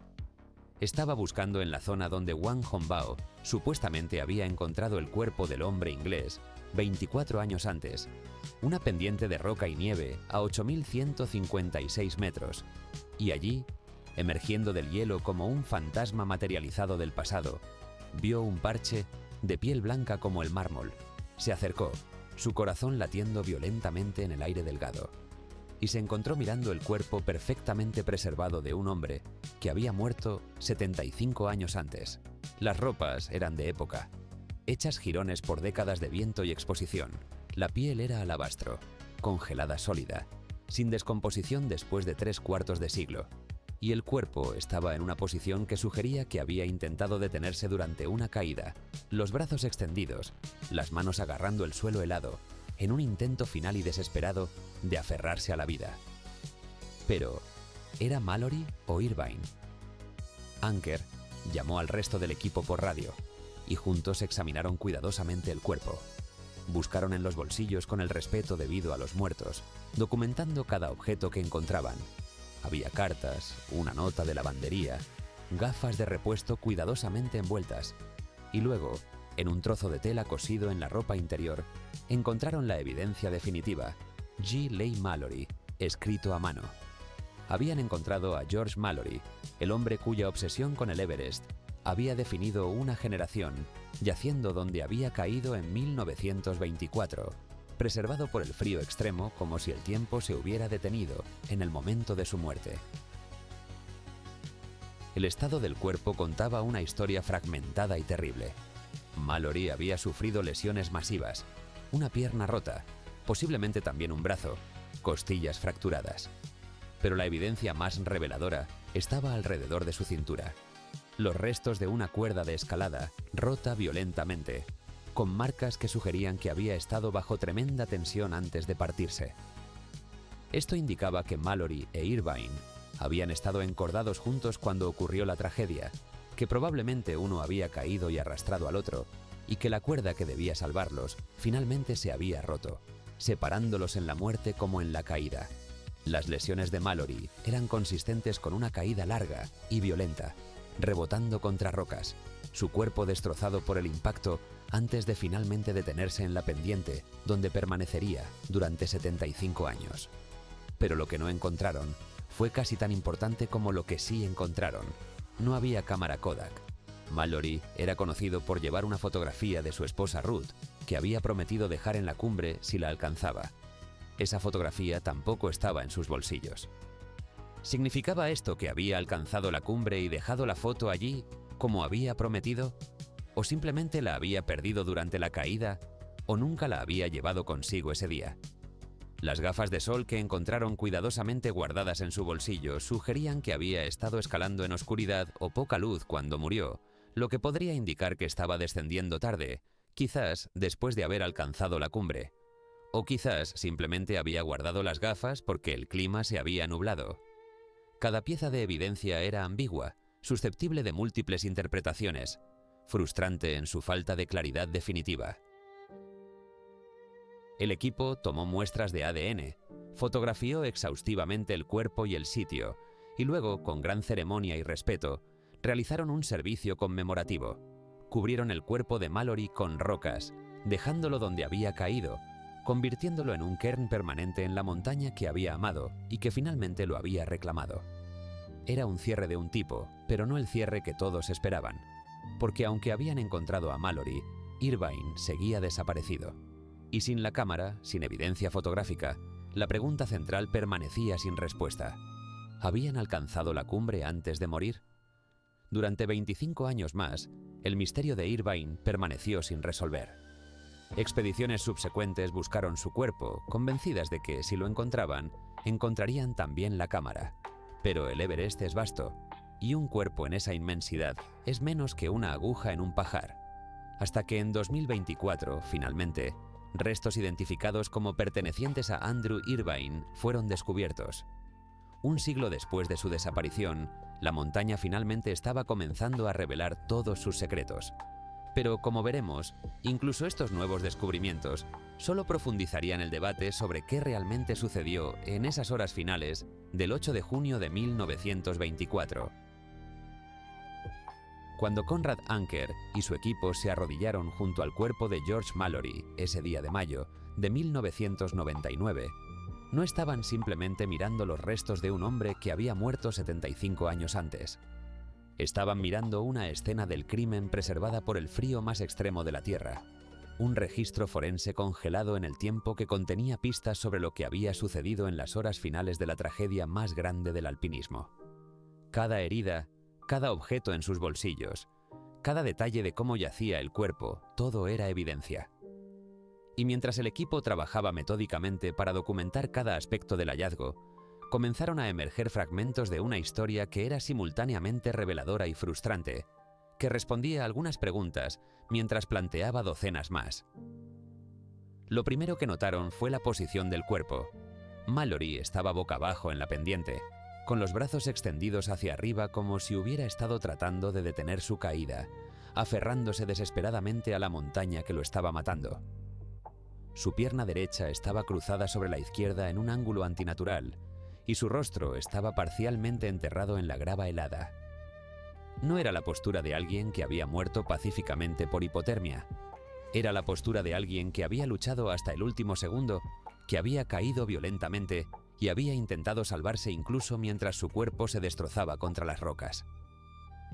Estaba buscando en la zona donde Wang Hongbao supuestamente había encontrado el cuerpo del hombre inglés 24 años antes, una pendiente de roca y nieve a 8.156 metros, y allí, emergiendo del hielo como un fantasma materializado del pasado, vio un parche de piel blanca como el mármol. Se acercó, su corazón latiendo violentamente en el aire delgado, y se encontró mirando el cuerpo perfectamente preservado de un hombre que había muerto 75 años antes. Las ropas eran de época, hechas jirones por décadas de viento y exposición. La piel era alabastro, congelada sólida, sin descomposición después de 3/4 de siglo, y el cuerpo estaba en una posición que sugería que había intentado detenerse durante una caída, los brazos extendidos, las manos agarrando el suelo helado, en un intento final y desesperado de aferrarse a la vida. Pero, ¿era Mallory o Irvine? Anker llamó al resto del equipo por radio, y juntos examinaron cuidadosamente el cuerpo. Buscaron en los bolsillos con el respeto debido a los muertos, documentando cada objeto que encontraban. Había cartas, una nota de lavandería, gafas de repuesto cuidadosamente envueltas, y luego, en un trozo de tela cosido en la ropa interior, encontraron la evidencia definitiva: G. Leigh Mallory, escrito a mano. Habían encontrado a George Mallory, el hombre cuya obsesión con el Everest había definido una generación, yaciendo donde había caído en 1924, preservado por el frío extremo como si el tiempo se hubiera detenido en el momento de su muerte. El estado del cuerpo contaba una historia fragmentada y terrible. Mallory había sufrido lesiones masivas, una pierna rota, posiblemente también un brazo, costillas fracturadas. Pero la evidencia más reveladora estaba alrededor de su cintura. Los restos de una cuerda de escalada rota violentamente, con marcas que sugerían que había estado bajo tremenda tensión antes de partirse. Esto indicaba que Mallory e Irvine habían estado encordados juntos cuando ocurrió la tragedia, que probablemente uno había caído y arrastrado al otro, y que la cuerda que debía salvarlos finalmente se había roto, separándolos en la muerte como en la caída. Las lesiones de Mallory eran consistentes con una caída larga y violenta, rebotando contra rocas, su cuerpo destrozado por el impacto antes de finalmente detenerse en la pendiente, donde permanecería durante 75 años. Pero lo que no encontraron fue casi tan importante como lo que sí encontraron. No había cámara Kodak. Mallory era conocido por llevar una fotografía de su esposa Ruth, que había prometido dejar en la cumbre si la alcanzaba. Esa fotografía tampoco estaba en sus bolsillos. ¿Significaba esto que había alcanzado la cumbre y dejado la foto allí, como había prometido? ¿O simplemente la había perdido durante la caída? ¿O nunca la había llevado consigo ese día? Las gafas de sol que encontraron cuidadosamente guardadas en su bolsillo sugerían que había estado escalando en oscuridad o poca luz cuando murió, lo que podría indicar que estaba descendiendo tarde, quizás después de haber alcanzado la cumbre. O quizás simplemente había guardado las gafas porque el clima se había nublado. Cada pieza de evidencia era ambigua, susceptible de múltiples interpretaciones, frustrante en su falta de claridad definitiva. El equipo tomó muestras de ADN, fotografió exhaustivamente el cuerpo y el sitio, y luego, con gran ceremonia y respeto, realizaron un servicio conmemorativo. Cubrieron el cuerpo de Mallory con rocas, dejándolo donde había caído, convirtiéndolo en un cairn permanente en la montaña que había amado y que finalmente lo había reclamado. Era un cierre de un tipo, pero no el cierre que todos esperaban, porque aunque habían encontrado a Mallory, Irvine seguía desaparecido. Y sin la cámara, sin evidencia fotográfica, la pregunta central permanecía sin respuesta. ¿Habían alcanzado la cumbre antes de morir? Durante 25 años más, el misterio de Irvine permaneció sin resolver. Expediciones subsecuentes buscaron su cuerpo, convencidas de que, si lo encontraban, encontrarían también la cámara. Pero el Everest es vasto, y un cuerpo en esa inmensidad es menos que una aguja en un pajar. Hasta que en 2024, finalmente, restos identificados como pertenecientes a Andrew Irvine fueron descubiertos. Un siglo después de su desaparición, la montaña finalmente estaba comenzando a revelar todos sus secretos. Pero, como veremos, incluso estos nuevos descubrimientos solo profundizarían el debate sobre qué realmente sucedió en esas horas finales del 8 de junio de 1924. Cuando Conrad Anker y su equipo se arrodillaron junto al cuerpo de George Mallory ese día de mayo de 1999, no estaban simplemente mirando los restos de un hombre que había muerto 75 años antes. Estaban mirando una escena del crimen preservada por el frío más extremo de la Tierra, un registro forense congelado en el tiempo que contenía pistas sobre lo que había sucedido en las horas finales de la tragedia más grande del alpinismo. Cada herida, cada objeto en sus bolsillos, cada detalle de cómo yacía el cuerpo, todo era evidencia. Y mientras el equipo trabajaba metódicamente para documentar cada aspecto del hallazgo, comenzaron a emerger fragmentos de una historia que era simultáneamente reveladora y frustrante, que respondía a algunas preguntas mientras planteaba docenas más. Lo primero que notaron fue la posición del cuerpo. Mallory estaba boca abajo en la pendiente, con los brazos extendidos hacia arriba como si hubiera estado tratando de detener su caída, aferrándose desesperadamente a la montaña que lo estaba matando. Su pierna derecha estaba cruzada sobre la izquierda en un ángulo antinatural, y su rostro estaba parcialmente enterrado en la grava helada. No era la postura de alguien que había muerto pacíficamente por hipotermia. Era la postura de alguien que había luchado hasta el último segundo, que había caído violentamente y había intentado salvarse incluso mientras su cuerpo se destrozaba contra las rocas.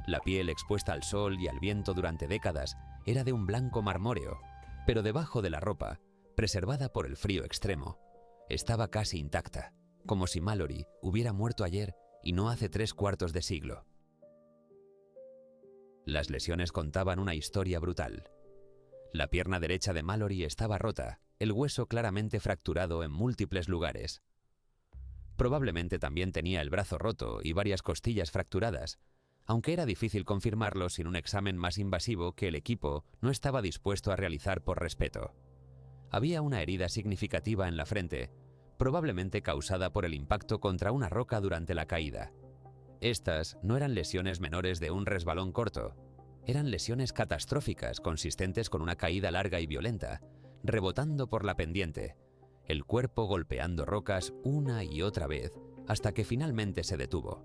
La piel expuesta al sol y al viento durante décadas era de un blanco marmóreo, pero debajo de la ropa, preservada por el frío extremo, estaba casi intacta, como si Mallory hubiera muerto ayer y no hace 3/4 de siglo. Las lesiones contaban una historia brutal. La pierna derecha de Mallory estaba rota, el hueso claramente fracturado en múltiples lugares. Probablemente también tenía el brazo roto y varias costillas fracturadas, aunque era difícil confirmarlo sin un examen más invasivo que el equipo no estaba dispuesto a realizar por respeto. Había una herida significativa en la frente, probablemente causada por el impacto contra una roca durante la caída. Estas no eran lesiones menores de un resbalón corto, eran lesiones catastróficas consistentes con una caída larga y violenta, rebotando por la pendiente, el cuerpo golpeando rocas una y otra vez hasta que finalmente se detuvo.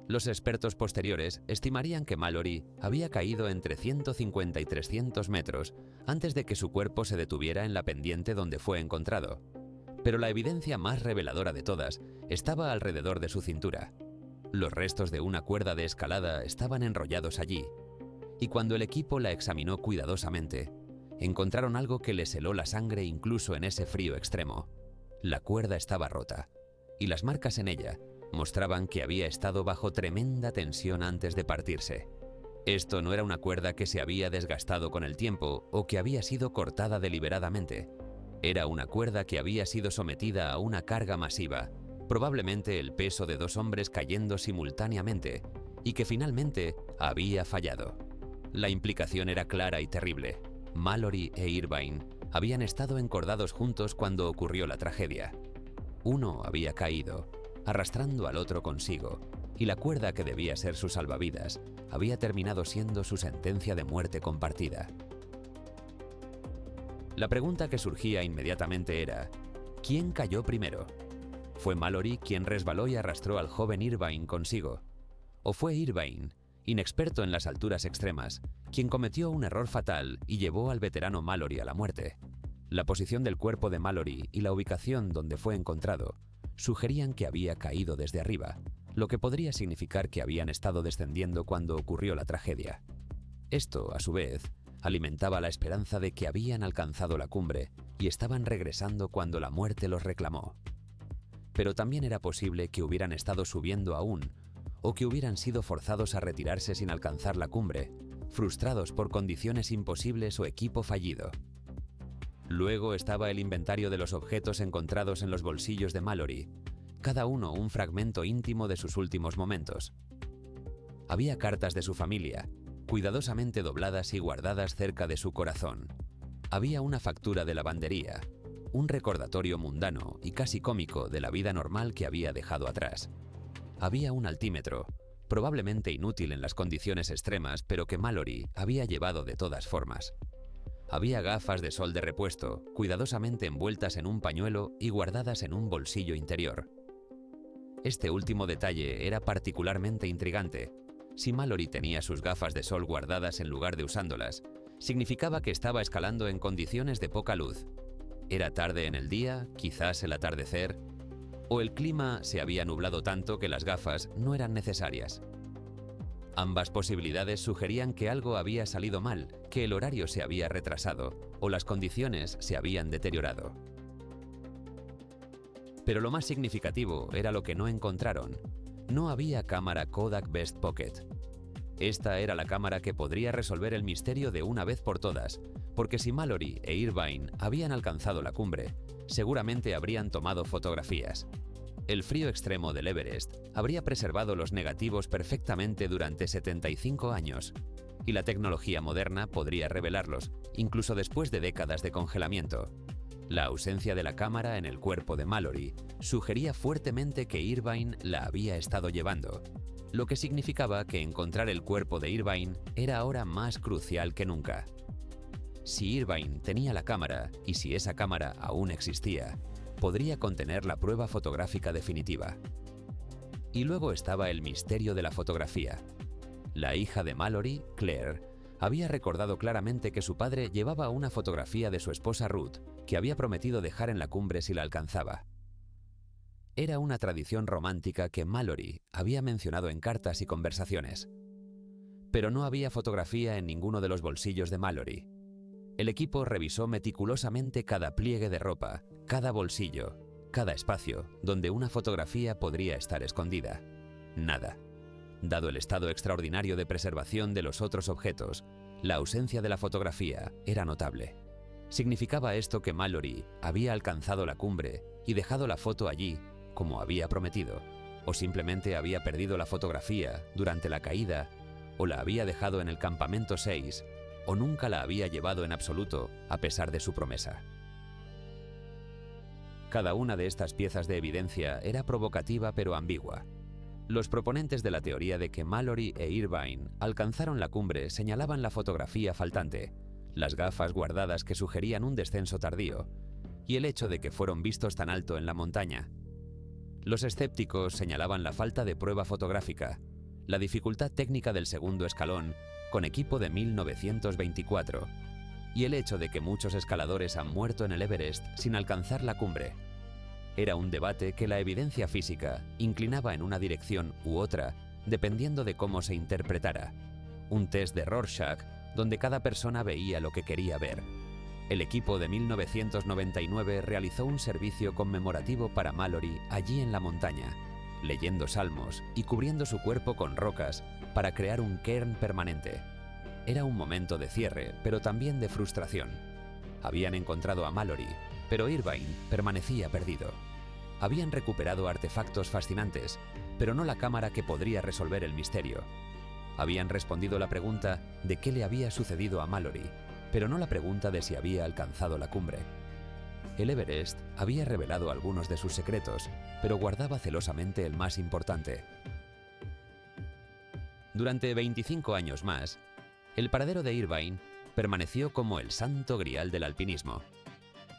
Los expertos posteriores estimarían que Mallory había caído entre 150 y 300 metros antes de que su cuerpo se detuviera en la pendiente donde fue encontrado. Pero la evidencia más reveladora de todas estaba alrededor de su cintura. Los restos de una cuerda de escalada estaban enrollados allí, y cuando el equipo la examinó cuidadosamente, encontraron algo que les heló la sangre incluso en ese frío extremo. La cuerda estaba rota, y las marcas en ella mostraban que había estado bajo tremenda tensión antes de partirse. Esto no era una cuerda que se había desgastado con el tiempo o que había sido cortada deliberadamente. Era una cuerda que había sido sometida a una carga masiva, probablemente el peso de 2 hombres cayendo simultáneamente, y que finalmente había fallado. La implicación era clara y terrible. Mallory e Irvine habían estado encordados juntos cuando ocurrió la tragedia. Uno había caído, arrastrando al otro consigo, y la cuerda que debía ser su salvavidas había terminado siendo su sentencia de muerte compartida. La pregunta que surgía inmediatamente era: ¿quién cayó primero? ¿Fue Mallory quien resbaló y arrastró al joven Irvine consigo? ¿O fue Irvine, inexperto en las alturas extremas, quien cometió un error fatal y llevó al veterano Mallory a la muerte. La posición del cuerpo de Mallory y la ubicación donde fue encontrado sugerían que había caído desde arriba, lo que podría significar que habían estado descendiendo cuando ocurrió la tragedia. Esto, a su vez, alimentaba la esperanza de que habían alcanzado la cumbre y estaban regresando cuando la muerte los reclamó. Pero también era posible que hubieran estado subiendo aún, o que hubieran sido forzados a retirarse sin alcanzar la cumbre, frustrados por condiciones imposibles o equipo fallido. Luego estaba el inventario de los objetos encontrados en los bolsillos de Mallory, cada uno un fragmento íntimo de sus últimos momentos. Había cartas de su familia, cuidadosamente dobladas y guardadas cerca de su corazón. Había una factura de lavandería, un recordatorio mundano y casi cómico de la vida normal que había dejado atrás. Había un altímetro, probablemente inútil en las condiciones extremas, pero que Mallory había llevado de todas formas. Había gafas de sol de repuesto, cuidadosamente envueltas en un pañuelo y guardadas en un bolsillo interior. Este último detalle era particularmente intrigante. Si Mallory tenía sus gafas de sol guardadas en lugar de usándolas, significaba que estaba escalando en condiciones de poca luz. ¿Era tarde en el día, quizás el atardecer? ¿O el clima se había nublado tanto que las gafas no eran necesarias? Ambas posibilidades sugerían que algo había salido mal, que el horario se había retrasado o las condiciones se habían deteriorado. Pero lo más significativo era lo que no encontraron. No había cámara Kodak Best Pocket. Esta era la cámara que podría resolver el misterio de una vez por todas, porque si Mallory e Irvine habían alcanzado la cumbre, seguramente habrían tomado fotografías. El frío extremo del Everest habría preservado los negativos perfectamente durante 75 años, y la tecnología moderna podría revelarlos, incluso después de décadas de congelamiento. La ausencia de la cámara en el cuerpo de Mallory sugería fuertemente que Irvine la había estado llevando, lo que significaba que encontrar el cuerpo de Irvine era ahora más crucial que nunca. Si Irvine tenía la cámara, y si esa cámara aún existía, podría contener la prueba fotográfica definitiva. Y luego estaba el misterio de la fotografía. La hija de Mallory, Claire, había recordado claramente que su padre llevaba una fotografía de su esposa Ruth, que había prometido dejar en la cumbre si la alcanzaba. Era una tradición romántica que Mallory había mencionado en cartas y conversaciones. Pero no había fotografía en ninguno de los bolsillos de Mallory. El equipo revisó meticulosamente cada pliegue de ropa, cada bolsillo, cada espacio donde una fotografía podría estar escondida. Nada. Dado el estado extraordinario de preservación de los otros objetos, la ausencia de la fotografía era notable. ¿Significaba esto que Mallory había alcanzado la cumbre y dejado la foto allí, como había prometido? ¿O simplemente había perdido la fotografía durante la caída? ¿O la había dejado en el campamento 6? ¿O nunca la había llevado en absoluto, a pesar de su promesa? Cada una de estas piezas de evidencia era provocativa pero ambigua. Los proponentes de la teoría de que Mallory e Irvine alcanzaron la cumbre señalaban la fotografía faltante, las gafas guardadas que sugerían un descenso tardío, y el hecho de que fueron vistos tan alto en la montaña. Los escépticos señalaban la falta de prueba fotográfica, la dificultad técnica del segundo escalón con equipo de 1924, y el hecho de que muchos escaladores han muerto en el Everest sin alcanzar la cumbre. Era un debate que la evidencia física inclinaba en una dirección u otra, dependiendo de cómo se interpretara. Un test de Rorschach, donde cada persona veía lo que quería ver. El equipo de 1999 realizó un servicio conmemorativo para Mallory allí en la montaña, leyendo salmos y cubriendo su cuerpo con rocas para crear un cairn permanente. Era un momento de cierre, pero también de frustración. Habían encontrado a Mallory, pero Irvine permanecía perdido. Habían recuperado artefactos fascinantes, pero no la cámara que podría resolver el misterio. Habían respondido la pregunta de qué le había sucedido a Mallory, pero no la pregunta de si había alcanzado la cumbre. El Everest había revelado algunos de sus secretos, pero guardaba celosamente el más importante. Durante 25 años más, el paradero de Irvine permaneció como el santo grial del alpinismo.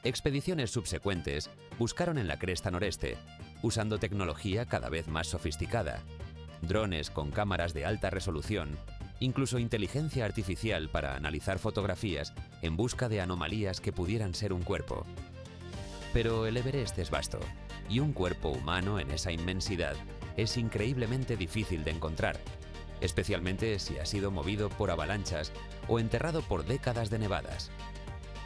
Expediciones subsecuentes buscaron en la cresta noreste, usando tecnología cada vez más sofisticada, drones con cámaras de alta resolución, incluso inteligencia artificial para analizar fotografías en busca de anomalías que pudieran ser un cuerpo. Pero el Everest es vasto, y un cuerpo humano en esa inmensidad es increíblemente difícil de encontrar, especialmente si ha sido movido por avalanchas o enterrado por décadas de nevadas.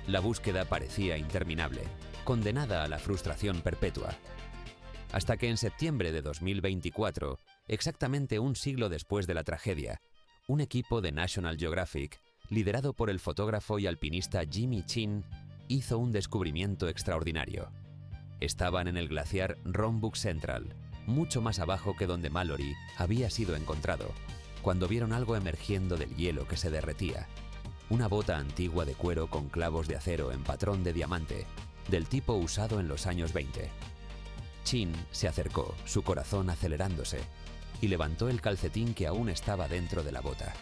La búsqueda parecía interminable, condenada a la frustración perpetua. Hasta que en septiembre de 2024, exactamente un siglo después de la tragedia, un equipo de National Geographic, liderado por el fotógrafo y alpinista Jimmy Chin, hizo un descubrimiento extraordinario. Estaban en el glaciar Rongbuk Central, mucho más abajo que donde Mallory había sido encontrado, cuando vieron algo emergiendo del hielo que se derretía. Una bota antigua de cuero con clavos de acero en patrón de diamante, del tipo usado en los años 20. Chin se acercó, su corazón acelerándose, y levantó el calcetín que aún estaba dentro de la bota.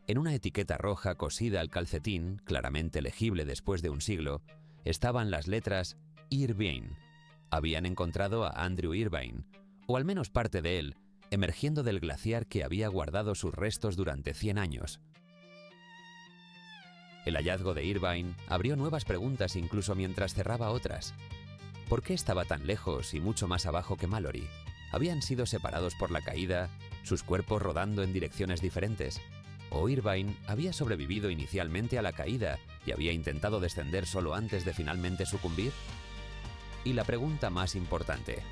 En una etiqueta roja cosida al calcetín, claramente legible después de un siglo, estaban las letras Irvine. Habían encontrado a Andrew Irvine, o al menos parte de él, emergiendo del glaciar que había guardado sus restos durante 100 años. El hallazgo de Irvine abrió nuevas preguntas incluso mientras cerraba otras. ¿Por qué estaba tan lejos y mucho más abajo que Mallory? ¿Habían sido separados por la caída, sus cuerpos rodando en direcciones diferentes? ¿O Irvine había sobrevivido inicialmente a la caída y había intentado descender solo antes de finalmente sucumbir? Y la pregunta más importante,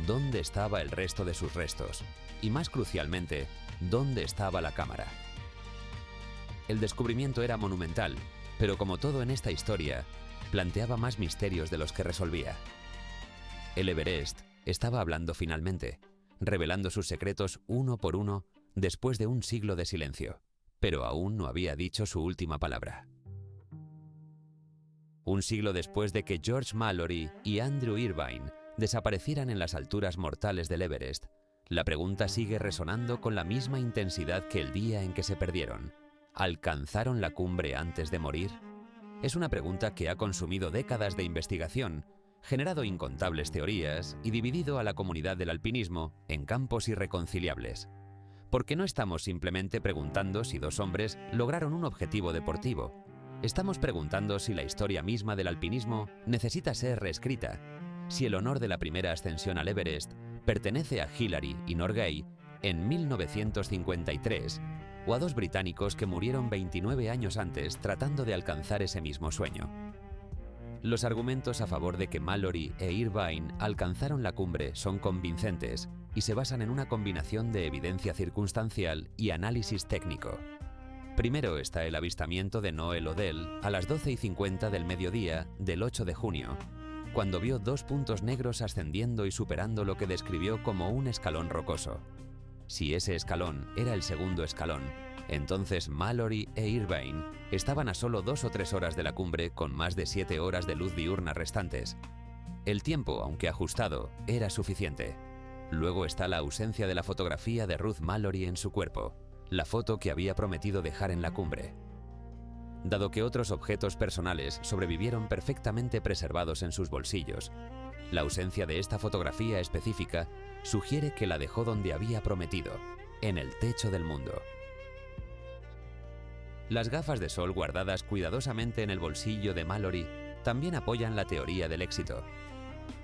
¿dónde estaba el resto de sus restos? Y más crucialmente, ¿dónde estaba la cámara? El descubrimiento era monumental, pero como todo en esta historia, planteaba más misterios de los que resolvía. El Everest estaba hablando finalmente, revelando sus secretos uno por uno después de un siglo de silencio, pero aún no había dicho su última palabra. Un siglo después de que George Mallory y Andrew Irvine desaparecieran en las alturas mortales del Everest, la pregunta sigue resonando con la misma intensidad que el día en que se perdieron. ¿Alcanzaron la cumbre antes de morir? Es una pregunta que ha consumido décadas de investigación, generado incontables teorías y dividido a la comunidad del alpinismo en campos irreconciliables. Porque no estamos simplemente preguntando si dos hombres lograron un objetivo deportivo. Estamos preguntando si la historia misma del alpinismo necesita ser reescrita, si el honor de la primera ascensión al Everest pertenece a Hillary y Norgay en 1953 o a dos británicos que murieron 29 años antes tratando de alcanzar ese mismo sueño. Los argumentos a favor de que Mallory e Irvine alcanzaron la cumbre son convincentes y se basan en una combinación de evidencia circunstancial y análisis técnico. Primero está el avistamiento de Noel Odell a las 12:50 del mediodía del 8 de junio, cuando vio dos puntos negros ascendiendo y superando lo que describió como un escalón rocoso. Si ese escalón era el segundo escalón, entonces Mallory e Irvine estaban a solo 2 o 3 horas de la cumbre con más de 7 horas de luz diurna restantes. El tiempo, aunque ajustado, era suficiente. Luego está la ausencia de la fotografía de Ruth Mallory en su cuerpo, la foto que había prometido dejar en la cumbre. Dado que otros objetos personales sobrevivieron perfectamente preservados en sus bolsillos, la ausencia de esta fotografía específica sugiere que la dejó donde había prometido, en el techo del mundo. Las gafas de sol guardadas cuidadosamente en el bolsillo de Mallory también apoyan la teoría del éxito.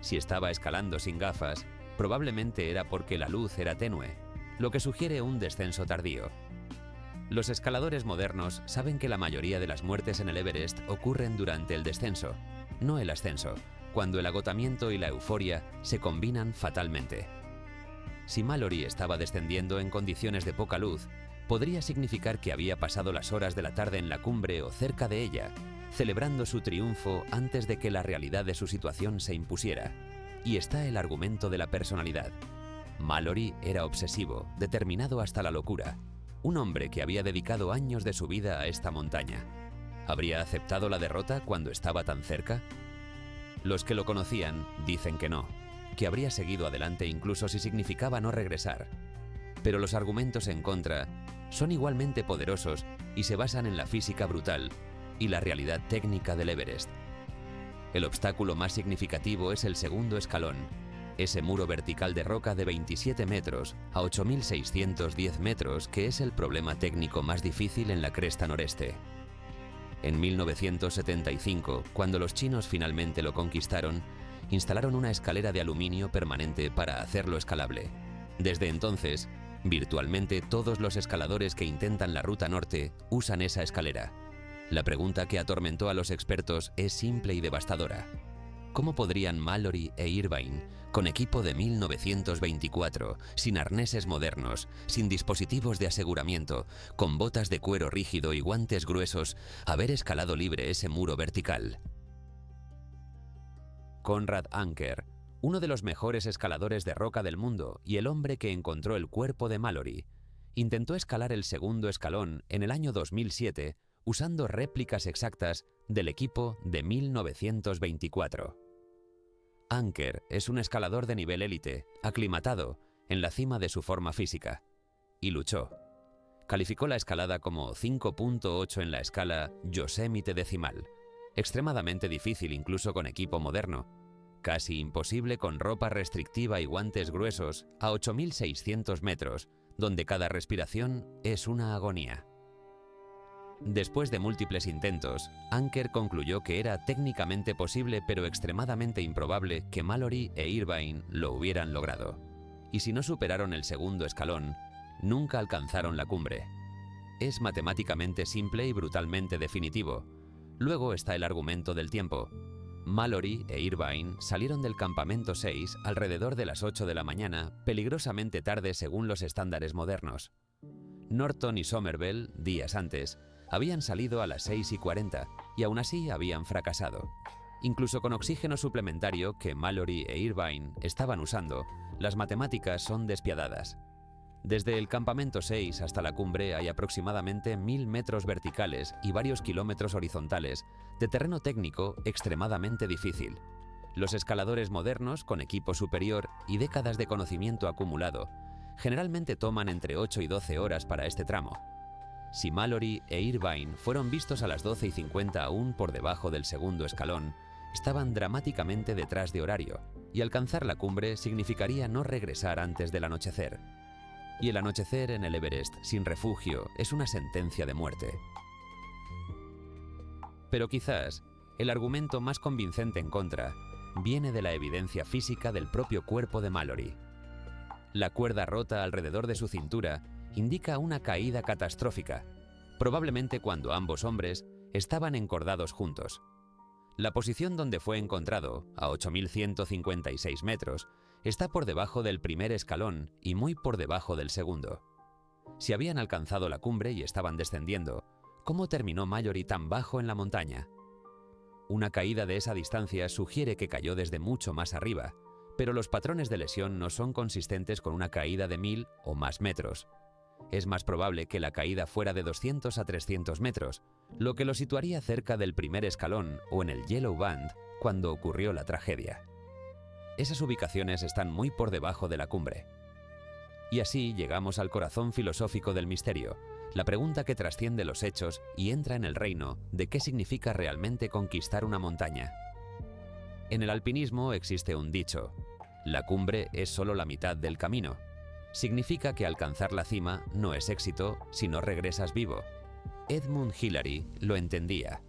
Si estaba escalando sin gafas, probablemente era porque la luz era tenue, lo que sugiere un descenso tardío. Los escaladores modernos saben que la mayoría de las muertes en el Everest ocurren durante el descenso, no el ascenso, cuando el agotamiento y la euforia se combinan fatalmente. Si Mallory estaba descendiendo en condiciones de poca luz, podría significar que había pasado las horas de la tarde en la cumbre o cerca de ella, celebrando su triunfo antes de que la realidad de su situación se impusiera. Y está el argumento de la personalidad. Mallory era obsesivo, determinado hasta la locura. Un hombre que había dedicado años de su vida a esta montaña. ¿Habría aceptado la derrota cuando estaba tan cerca? Los que lo conocían dicen que no, que habría seguido adelante incluso si significaba no regresar. Pero los argumentos en contra son igualmente poderosos y se basan en la física brutal y la realidad técnica del Everest. El obstáculo más significativo es el segundo escalón, ese muro vertical de roca de 27 metros a 8.610 metros que es el problema técnico más difícil en la cresta noreste. En 1975, cuando los chinos finalmente lo conquistaron, instalaron una escalera de aluminio permanente para hacerlo escalable. Desde entonces, virtualmente todos los escaladores que intentan la ruta norte usan esa escalera. La pregunta que atormentó a los expertos es simple y devastadora. ¿Cómo podrían Mallory e Irvine, con equipo de 1924, sin arneses modernos, sin dispositivos de aseguramiento, con botas de cuero rígido y guantes gruesos, haber escalado libre ese muro vertical? Conrad Anker, uno de los mejores escaladores de roca del mundo y el hombre que encontró el cuerpo de Mallory, intentó escalar el segundo escalón en el año 2007 usando réplicas exactas del equipo de 1924. Anker es un escalador de nivel élite, aclimatado, en la cima de su forma física, y luchó. Calificó la escalada como 5.8 en la escala Yosemite decimal, extremadamente difícil incluso con equipo moderno, casi imposible con ropa restrictiva y guantes gruesos a 8.600 metros, donde cada respiración es una agonía. Después de múltiples intentos, Anker concluyó que era técnicamente posible pero extremadamente improbable que Mallory e Irvine lo hubieran logrado. Y si no superaron el segundo escalón, nunca alcanzaron la cumbre. Es matemáticamente simple y brutalmente definitivo. Luego está el argumento del tiempo. Mallory e Irvine salieron del campamento 6 alrededor de las 8 de la mañana, peligrosamente tarde según los estándares modernos. Norton y Somerville, días antes, habían salido a las 6:40 y aún así habían fracasado. Incluso con oxígeno suplementario que Mallory e Irvine estaban usando, las matemáticas son despiadadas. Desde el campamento 6 hasta la cumbre hay aproximadamente 1.000 metros verticales y varios kilómetros horizontales de terreno técnico extremadamente difícil. Los escaladores modernos, con equipo superior y décadas de conocimiento acumulado, generalmente toman entre 8 y 12 horas para este tramo. Si Mallory e Irvine fueron vistos a las 12:50 aún por debajo del segundo escalón, estaban dramáticamente detrás de horario, y alcanzar la cumbre significaría no regresar antes del anochecer. Y el anochecer en el Everest sin refugio es una sentencia de muerte. Pero quizás el argumento más convincente en contra viene de la evidencia física del propio cuerpo de Mallory. La cuerda rota alrededor de su cintura indica una caída catastrófica, probablemente cuando ambos hombres estaban encordados juntos. La posición donde fue encontrado, a 8.156 metros, está por debajo del primer escalón y muy por debajo del segundo. Si habían alcanzado la cumbre y estaban descendiendo, ¿cómo terminó Mallory tan bajo en la montaña? Una caída de esa distancia sugiere que cayó desde mucho más arriba, pero los patrones de lesión no son consistentes con una caída de 1.000 o más metros. Es más probable que la caída fuera de 200 a 300 metros, lo que lo situaría cerca del primer escalón o en el Yellow Band cuando ocurrió la tragedia. Esas ubicaciones están muy por debajo de la cumbre. Y así llegamos al corazón filosófico del misterio, la pregunta que trasciende los hechos y entra en el reino de qué significa realmente conquistar una montaña. En el alpinismo existe un dicho: la cumbre es solo la mitad del camino. Significa que alcanzar la cima no es éxito si no regresas vivo. Edmund Hillary lo entendía.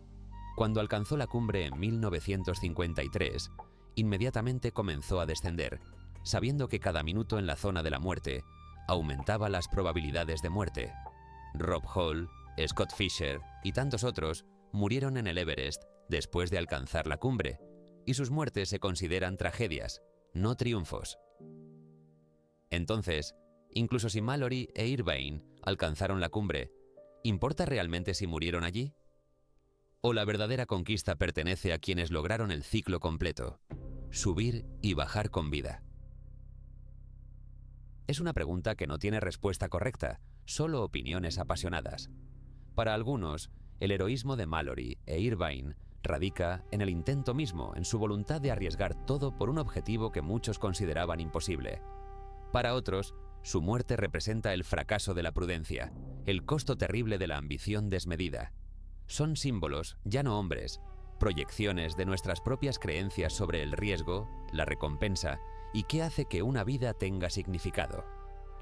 Cuando alcanzó la cumbre en 1953, inmediatamente comenzó a descender, sabiendo que cada minuto en la zona de la muerte aumentaba las probabilidades de muerte. Rob Hall, Scott Fisher y tantos otros murieron en el Everest después de alcanzar la cumbre, y sus muertes se consideran tragedias, no triunfos. Entonces, incluso si Mallory e Irvine alcanzaron la cumbre, ¿importa realmente si murieron allí? ¿O la verdadera conquista pertenece a quienes lograron el ciclo completo: subir y bajar con vida? Es una pregunta que no tiene respuesta correcta, solo opiniones apasionadas. Para algunos, el heroísmo de Mallory e Irvine radica en el intento mismo, en su voluntad de arriesgar todo por un objetivo que muchos consideraban imposible. Para otros, su muerte representa el fracaso de la prudencia, el costo terrible de la ambición desmedida. Son símbolos, ya no hombres, proyecciones de nuestras propias creencias sobre el riesgo, la recompensa y qué hace que una vida tenga significado.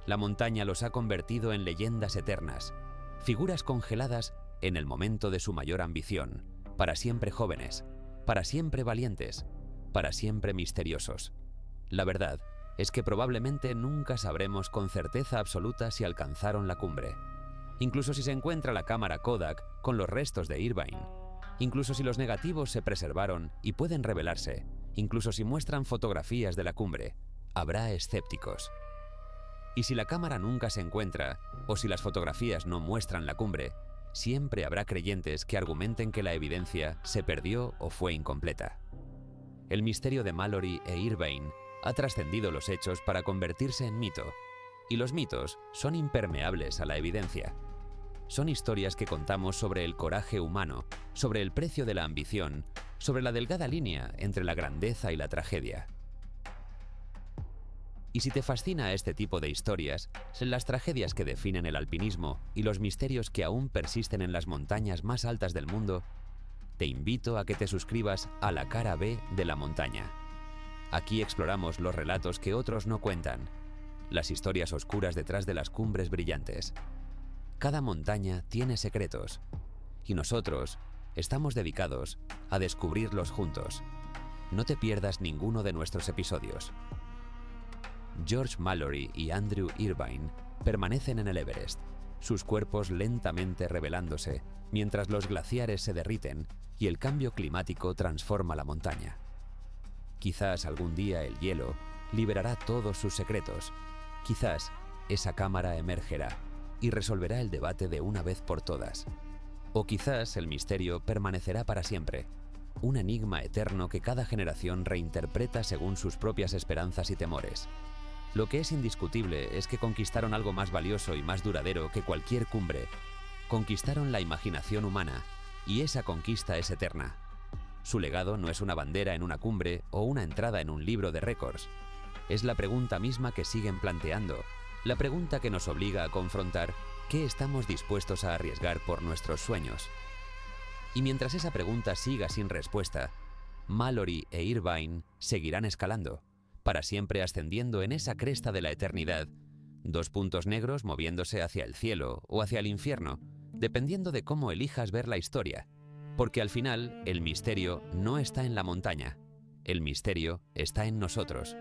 La montaña los ha convertido en leyendas eternas, figuras congeladas en el momento de su mayor ambición, para siempre jóvenes, para siempre valientes, para siempre misteriosos. La verdad es que probablemente nunca sabremos con certeza absoluta si alcanzaron la cumbre. Incluso si se encuentra la cámara Kodak con los restos de Irvine, incluso si los negativos se preservaron y pueden revelarse, incluso si muestran fotografías de la cumbre, habrá escépticos. Y si la cámara nunca se encuentra, o si las fotografías no muestran la cumbre, siempre habrá creyentes que argumenten que la evidencia se perdió o fue incompleta. El misterio de Mallory e Irvine ha trascendido los hechos para convertirse en mito, y los mitos son impermeables a la evidencia. Son historias que contamos sobre el coraje humano, sobre el precio de la ambición, sobre la delgada línea entre la grandeza y la tragedia. Y si te fascina este tipo de historias, las tragedias que definen el alpinismo y los misterios que aún persisten en las montañas más altas del mundo, te invito a que te suscribas a La Cara B de la montaña. Aquí exploramos los relatos que otros no cuentan, las historias oscuras detrás de las cumbres brillantes. Cada montaña tiene secretos, y nosotros estamos dedicados a descubrirlos juntos. No te pierdas ninguno de nuestros episodios. George Mallory y Andrew Irvine permanecen en el Everest, sus cuerpos lentamente revelándose mientras los glaciares se derriten y el cambio climático transforma la montaña. Quizás algún día el hielo liberará todos sus secretos. Quizás esa cámara emergerá y resolverá el debate de una vez por todas. O quizás el misterio permanecerá para siempre, un enigma eterno que cada generación reinterpreta según sus propias esperanzas y temores. Lo que es indiscutible es que conquistaron algo más valioso y más duradero que cualquier cumbre. Conquistaron la imaginación humana, y esa conquista es eterna. Su legado no es una bandera en una cumbre o una entrada en un libro de récords. Es la pregunta misma que siguen planteando, la pregunta que nos obliga a confrontar qué estamos dispuestos a arriesgar por nuestros sueños. Y mientras esa pregunta siga sin respuesta, Mallory e Irvine seguirán escalando, para siempre ascendiendo en esa cresta de la eternidad, dos puntos negros moviéndose hacia el cielo o hacia el infierno, dependiendo de cómo elijas ver la historia, porque al final el misterio no está en la montaña, el misterio está en nosotros.